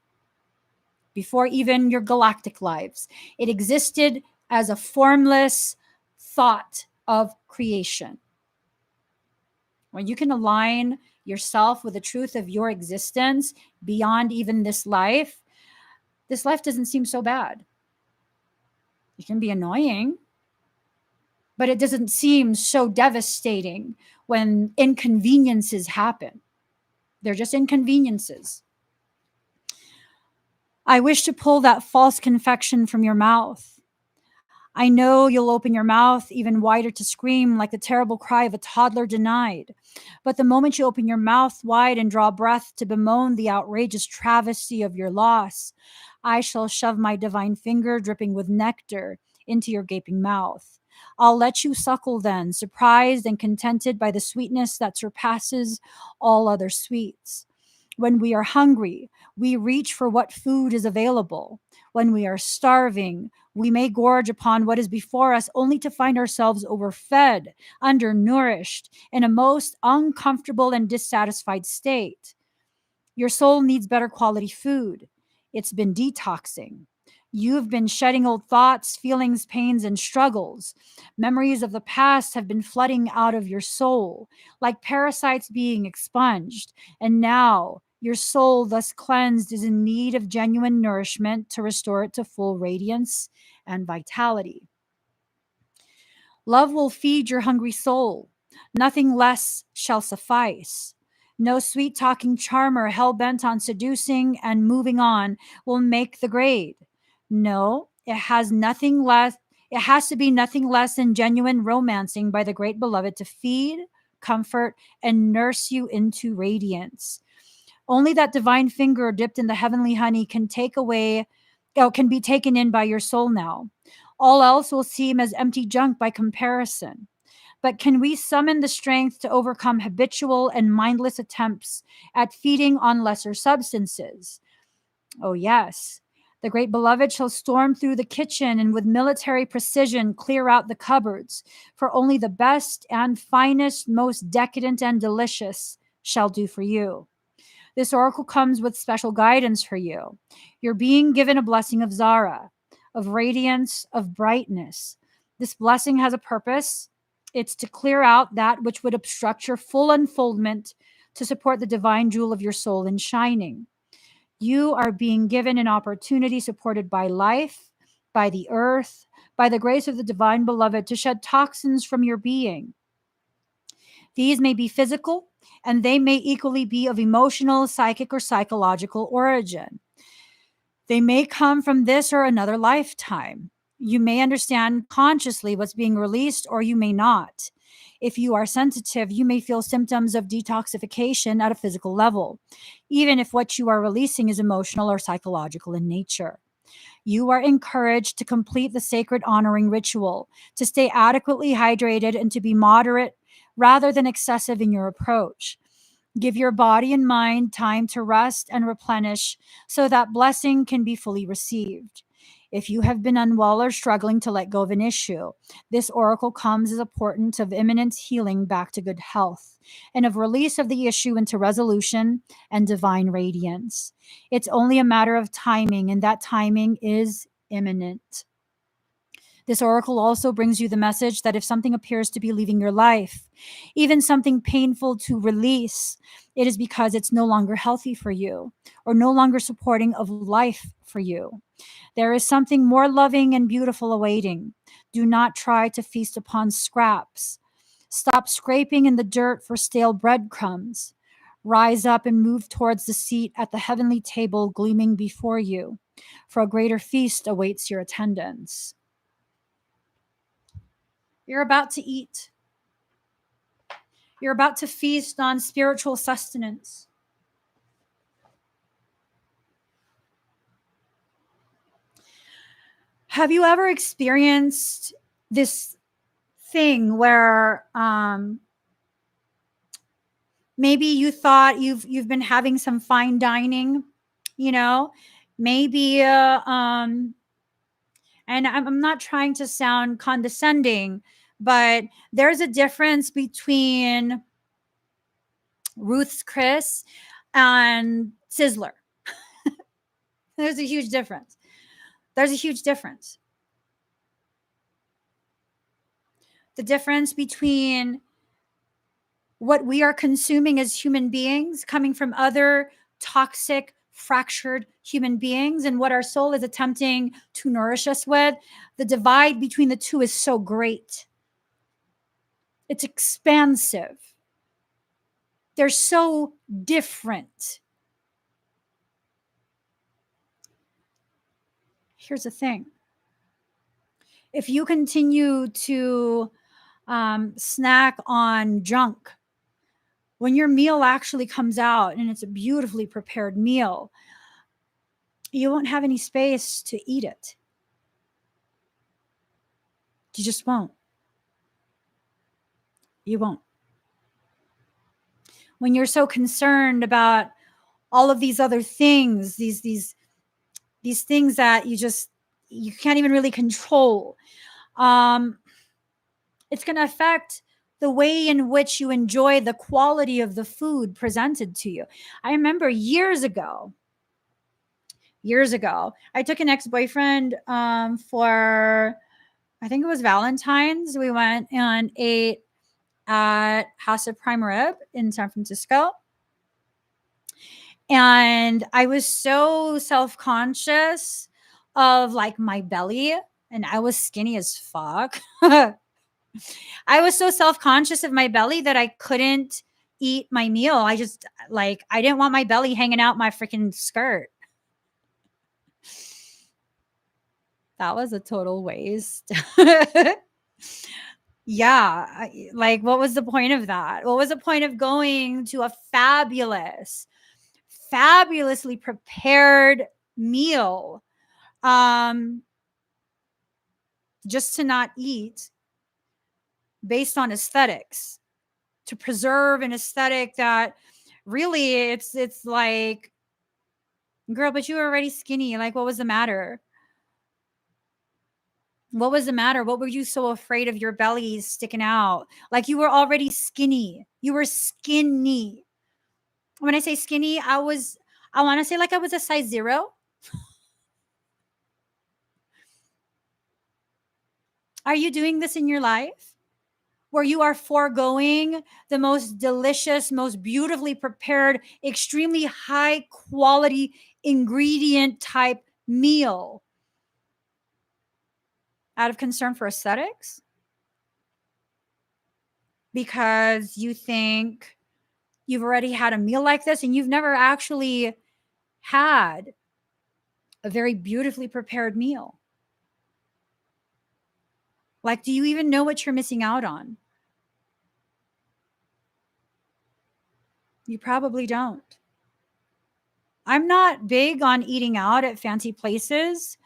Before even your galactic lives. It existed as a formless thought of creation. When you can align yourself with the truth of your existence beyond even this life doesn't seem so bad. It can be annoying, but it doesn't seem so devastating when inconveniences happen. They're just inconveniences. I wish to pull that false confection from your mouth. I know you'll open your mouth even wider to scream like the terrible cry of a toddler denied. But the moment you open your mouth wide and draw breath to bemoan the outrageous travesty of your loss, I shall shove my divine finger dripping with nectar into your gaping mouth. I'll let you suckle then, surprised and contented by the sweetness that surpasses all other sweets. When we are hungry, we reach for what food is available. When we are starving, we may gorge upon what is before us only to find ourselves overfed, undernourished, in a most uncomfortable and dissatisfied state. Your soul needs better quality food. It's been detoxing. You've been shedding old thoughts, feelings, pains, and struggles. Memories of the past have been flooding out of your soul, like parasites being expunged. And now, your soul, thus cleansed, is in need of genuine nourishment to restore it to full radiance and vitality. Love will feed your hungry soul. Nothing less shall suffice. No sweet talking charmer hell bent on seducing and moving on will make the grade. No, it has nothing less. It has to be nothing less than genuine romancing by the great beloved to feed, comfort, and nurse you into radiance. Only that divine finger dipped in the heavenly honey can be taken in by your soul now. All else will seem as empty junk by comparison. But can we summon the strength to overcome habitual and mindless attempts at feeding on lesser substances? Oh, yes. The great beloved shall storm through the kitchen and with military precision clear out the cupboards, for only the best and finest, most decadent and delicious shall do for you. This oracle comes with special guidance for you. You're being given a blessing of Zara, of radiance, of brightness. This blessing has a purpose. It's to clear out that which would obstruct your full unfoldment, to support the divine jewel of your soul in shining. You are being given an opportunity supported by life, by the earth, by the grace of the divine beloved to shed toxins from your being. These may be physical, and they may equally be of emotional, psychic, or psychological origin. They may come from this or another lifetime. You may understand consciously what's being released, or you may not. If you are sensitive, you may feel symptoms of detoxification at a physical level, even if what you are releasing is emotional or psychological in nature. You are encouraged to complete the sacred honoring ritual, to stay adequately hydrated, and to be moderate rather than excessive in your approach. Give your body and mind time to rest and replenish so that blessing can be fully received. If you have been unwell or struggling to let go of an issue, this oracle comes as a portent of imminent healing back to good health and of release of the issue into resolution and divine radiance. It's only a matter of timing, and that timing is imminent. This oracle also brings you the message that if something appears to be leaving your life, even something painful to release, it is because it's no longer healthy for you or no longer supporting of life for you. There is something more loving and beautiful awaiting. Do not try to feast upon scraps. Stop scraping in the dirt for stale breadcrumbs. Rise up and move towards the seat at the heavenly table gleaming before you, for a greater feast awaits your attendance. You're about to eat. You're about to feast on spiritual sustenance. Have you ever experienced this thing where maybe you thought you've been having some fine dining, maybe and I'm not trying to sound condescending, but there's a difference between Ruth's Chris and Sizzler. There's a huge difference. There's a huge difference. The difference between what we are consuming as human beings coming from other toxic, fractured human beings and what our soul is attempting to nourish us with, the divide between the two is so great. It's expansive. They're so different. Here's the thing. If you continue to snack on junk, when your meal actually comes out and it's a beautifully prepared meal, you won't have any space to eat it. You just won't. You won't. When you're so concerned about all of these other things, these things that you can't even really control, it's going to affect the way in which you enjoy the quality of the food presented to you. I remember years ago, I took an ex-boyfriend for, I think it was Valentine's. We went and ate at House of Prime Rib in San Francisco. And I was so self-conscious of like my belly, and I was skinny as fuck. I was so self-conscious of my belly that I couldn't eat my meal. I didn't want my belly hanging out my freaking skirt. That was a total waste. Yeah. What was the point of that? What was the point of going to a fabulously prepared meal just to not eat based on aesthetics, to preserve an aesthetic that really it's like, girl, but you were already skinny. Like, what was the matter? What was the matter? What were you so afraid of your belly sticking out? Like, you were already skinny. You were skinny. When I say skinny, I want to say like I was a size 0. Are you doing this in your life? Where you are foregoing the most delicious, most beautifully prepared, extremely high quality ingredient type meal out of concern for aesthetics? Because you think you've already had a meal like this and you've never actually had a very beautifully prepared meal. Like, do you even know what you're missing out on? You probably don't. I'm not big on eating out at fancy places.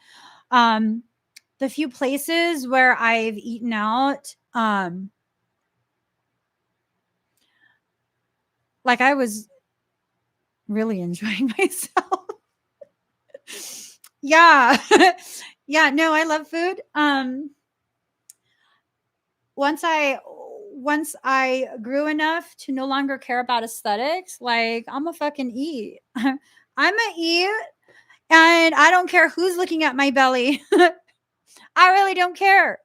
The few places where I've eaten out, like I was really enjoying myself. Yeah. Yeah, no, I love food. Once I grew enough to no longer care about aesthetics, like I'm a fucking eat. I'm a eat, and I don't care who's looking at my belly. I really don't care.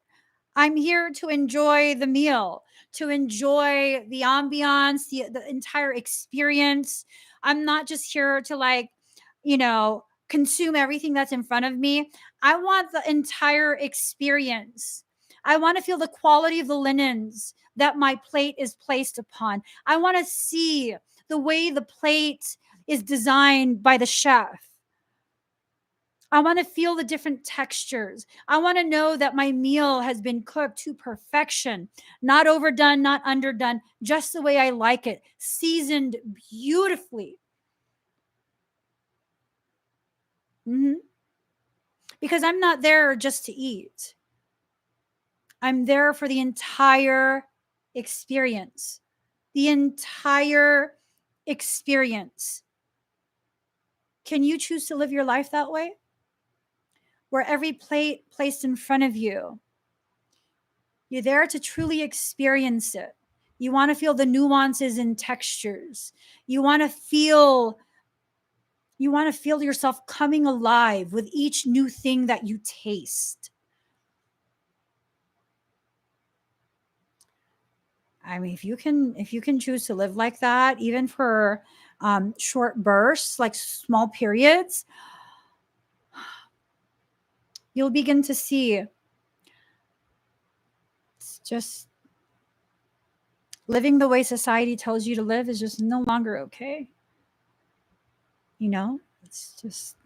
I'm here to enjoy the meal, to enjoy the ambiance, the entire experience. I'm not just here to like, consume everything that's in front of me. I want the entire experience. I want to feel the quality of the linens that my plate is placed upon. I want to see the way the plate is designed by the chef. I want to feel the different textures. I want to know that my meal has been cooked to perfection, not overdone, not underdone, just the way I like it, seasoned beautifully. Mm-hmm. Because I'm not there just to eat, I'm there for the entire experience. The entire experience. Can you choose to live your life that way? Where every plate placed in front of you, you're there to truly experience it. You want to feel the nuances and textures. You want to feel yourself coming alive with each new thing that you taste. I mean, if you can choose to live like that, even for short bursts, like small periods, you'll begin to see it's just living the way society tells you to live is just no longer okay. It's just,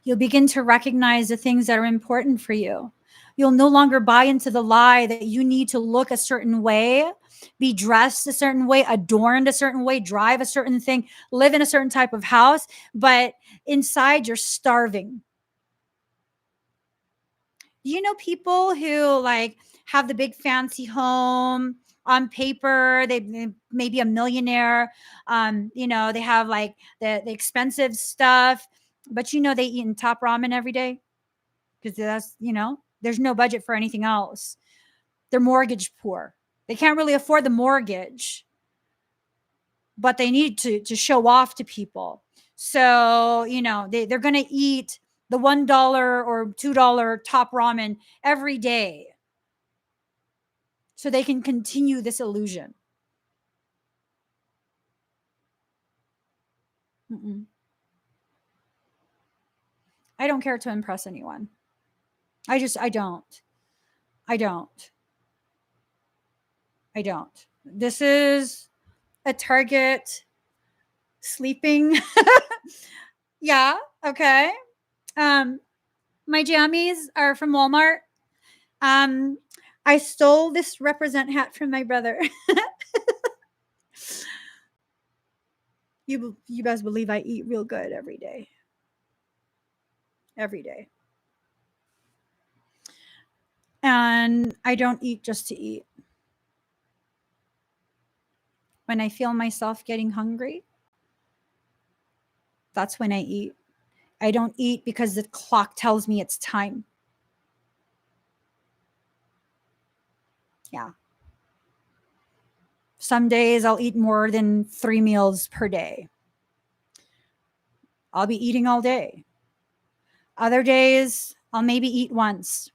you'll begin to recognize the things that are important for you. You'll no longer buy into the lie that you need to look a certain way, be dressed a certain way, adorned a certain way, drive a certain thing, live in a certain type of house, but inside you're starving. You know, people who like have the big fancy home on paper, they may be a millionaire. They have like the expensive stuff, but they eat in top ramen every day because there's no budget for anything else. They're mortgage poor. They can't really afford the mortgage, but they need to show off to people. So, they're going to eat the $1 or $2 top ramen every day so they can continue this illusion. Mm-mm. I don't care to impress anyone. I don't. I don't. I don't. This is a Target sleeping. Yeah. Okay. My jammies are from Walmart. I stole this represent hat from my brother. You best believe I eat real good every day. Every day. And I don't eat just to eat. When I feel myself getting hungry, that's when I eat. I don't eat because the clock tells me it's time. Yeah. Some days I'll eat more than 3 meals per day. I'll be eating all day. Other days, I'll maybe eat once.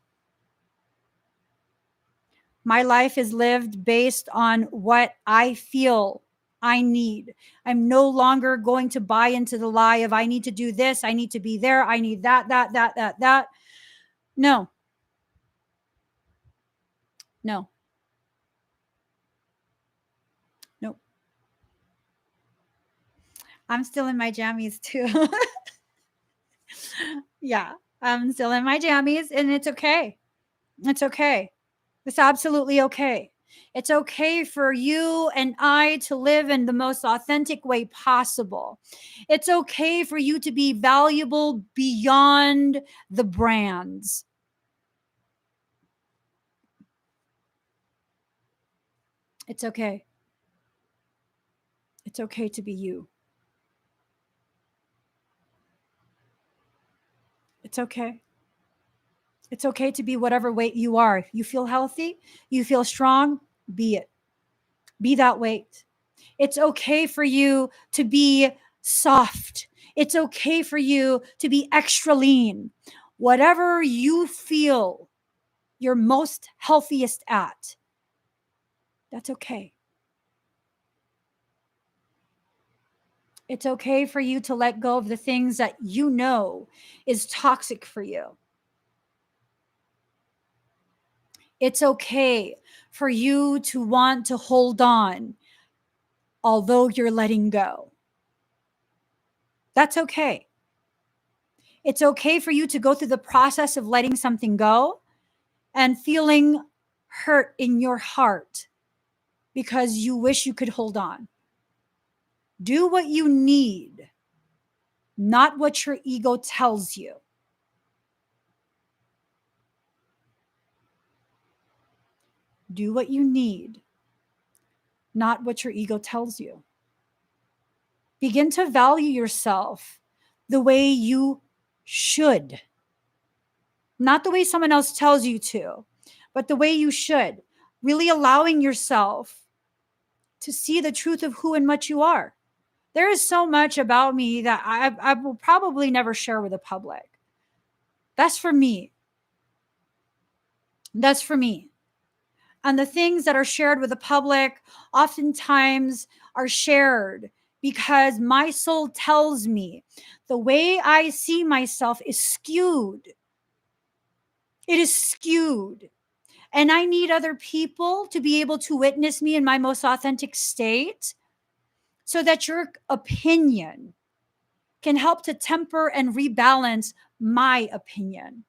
My life is lived based on what I feel I need. I'm no longer going to buy into the lie of I need to do this, I need to be there, I need that. No. No. Nope. I'm still in my jammies too. Yeah, I'm still in my jammies and it's okay. It's okay. It's absolutely okay. It's okay for you and I to live in the most authentic way possible. It's okay for you to be valuable beyond the brands. It's okay. It's okay to be you. It's okay. It's okay to be whatever weight you are. You feel healthy, you feel strong, be it. Be that weight. It's okay for you to be soft. It's okay for you to be extra lean. Whatever you feel you're most healthiest at, that's okay. It's okay for you to let go of the things that you know is toxic for you. It's okay for you to want to hold on, although you're letting go. That's okay. It's okay for you to go through the process of letting something go and feeling hurt in your heart because you wish you could hold on. Do what you need, not what your ego tells you. Do what you need, not what your ego tells you. Begin to value yourself the way you should, not the way someone else tells you to, but the way you should. Really allowing yourself to see the truth of who and what you are. There is so much about me that I will probably never share with the public. That's for me. That's for me. And the things that are shared with the public oftentimes are shared because my soul tells me the way I see myself is skewed. It is skewed. And I need other people to be able to witness me in my most authentic state so that your opinion can help to temper and rebalance my opinion.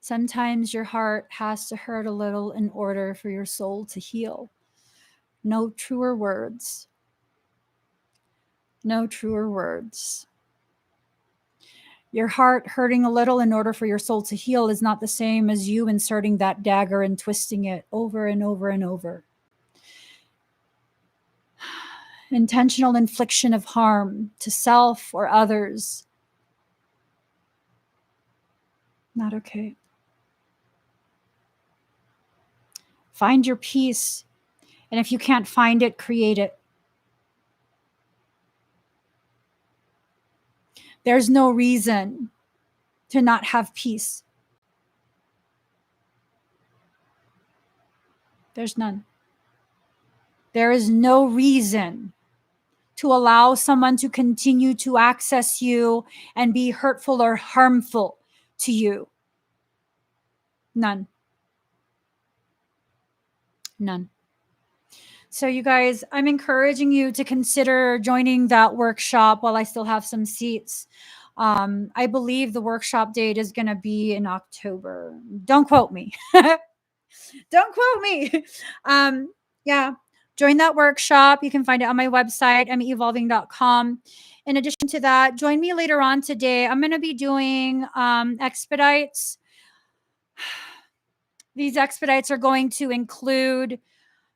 Sometimes your heart has to hurt a little in order for your soul to heal. No truer words. No truer words. Your heart hurting a little in order for your soul to heal is not the same as you inserting that dagger and twisting it over and over and over. Intentional infliction of harm to self or others. Not okay. Find your peace. And if you can't find it, create it. There's no reason to not have peace. There's none. There is no reason to allow someone to continue to access you and be hurtful or harmful to you. None. None. So, you guys, I'm encouraging you to consider joining that workshop while I still have some seats. I believe the workshop date is going to be in October. Don't quote me. Don't quote me. Yeah, Join that workshop. You can find it on my website, emmieevolving.com. In addition to that, join me later on today. I'm going to be doing expedites. These expedites are going to include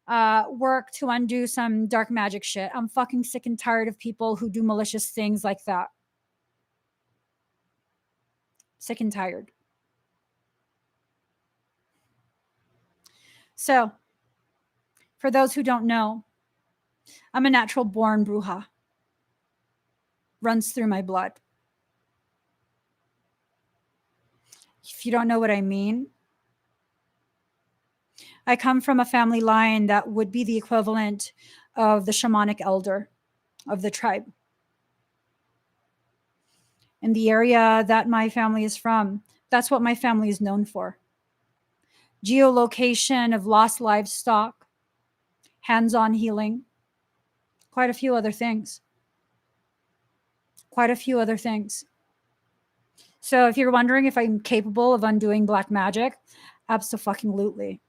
work to undo some dark magic shit. I'm fucking sick and tired of people who do malicious things like that. Sick and tired. So, for those who don't know, I'm a natural born bruja. Runs through my blood. If you don't know what I mean, I come from a family line that would be the equivalent of the shamanic elder of the tribe. In the area that my family is from, that's what my family is known for. Geolocation of lost livestock, hands-on healing, quite a few other things. So if you're wondering if I'm capable of undoing black magic, abso-fucking-lutely.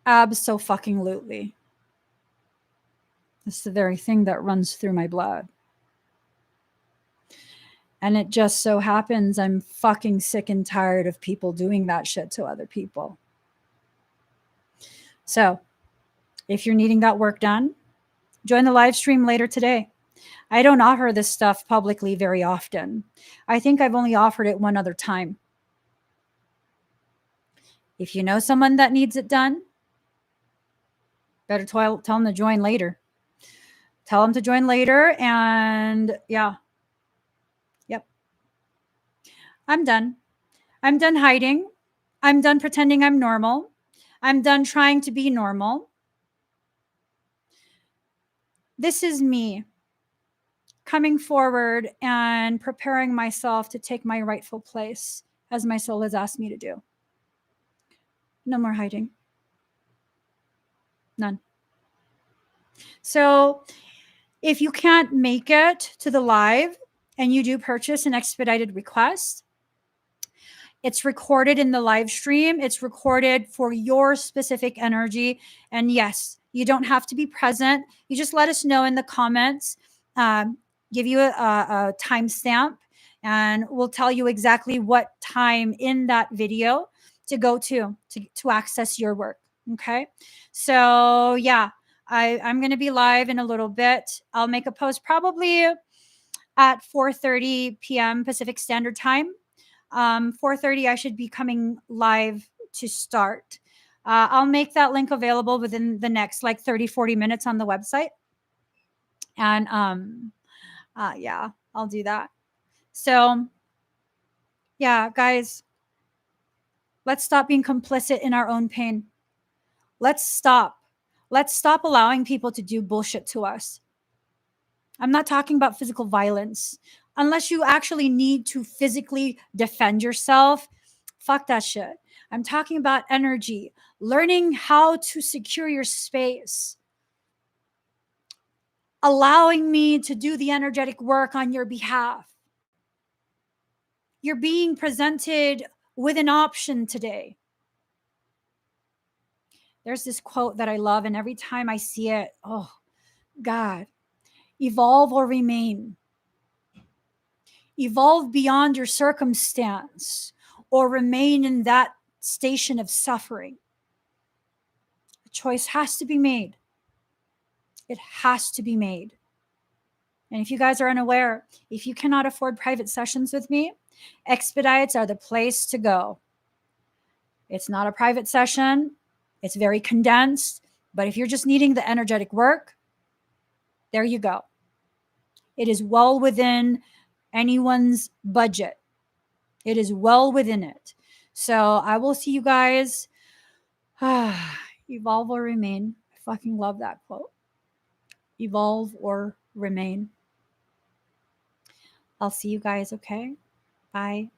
Abso-fucking-lutely. It's the very thing that runs through my blood. And it just so happens I'm fucking sick and tired of people doing that shit to other people. So if you're needing that work done, join the live stream later today. I don't offer this stuff publicly very often. I think I've only offered it one other time. If you know someone that needs it done, better tell them to join later. Tell them to join later, and yeah. Yep. I'm done. I'm done hiding. I'm done pretending I'm normal. I'm done trying to be normal. This is me coming forward and preparing myself to take my rightful place as my soul has asked me to do. No more hiding. None. So if you can't make it to the live and you do purchase an expedited request, it's recorded in the live stream. It's recorded for your specific energy. And yes, you don't have to be present. You just let us know in the comments, give you a timestamp, and we'll tell you exactly what time in that video to go to access your work. Okay. So yeah, I'm going to be live in a little bit. I'll make a post probably at 4:30 p.m. Pacific Standard Time. 4:30, I should be coming live to start. I'll make that link available within the next like 30-40 minutes on the website. And yeah, I'll do that. So yeah, guys, let's stop being complicit in our own pain. Let's stop allowing people to do bullshit to us. I'm not talking about physical violence. Unless you actually need to physically defend yourself, fuck that shit. I'm talking about energy, learning how to secure your space, allowing me to do the energetic work on your behalf. You're being presented with an option today. There's this quote that I love, and every time I see it, oh, God, evolve or remain. Evolve beyond your circumstance or remain in that station of suffering. A choice has to be made. It has to be made. And if you guys are unaware, if you cannot afford private sessions with me, expedites are the place to go. It's not a private session. It's very condensed. But if you're just needing the energetic work, there you go. It is well within anyone's budget. It is well within it. So I will see you guys. Evolve or remain. I fucking love that quote. Evolve or remain. I'll see you guys, okay? Bye.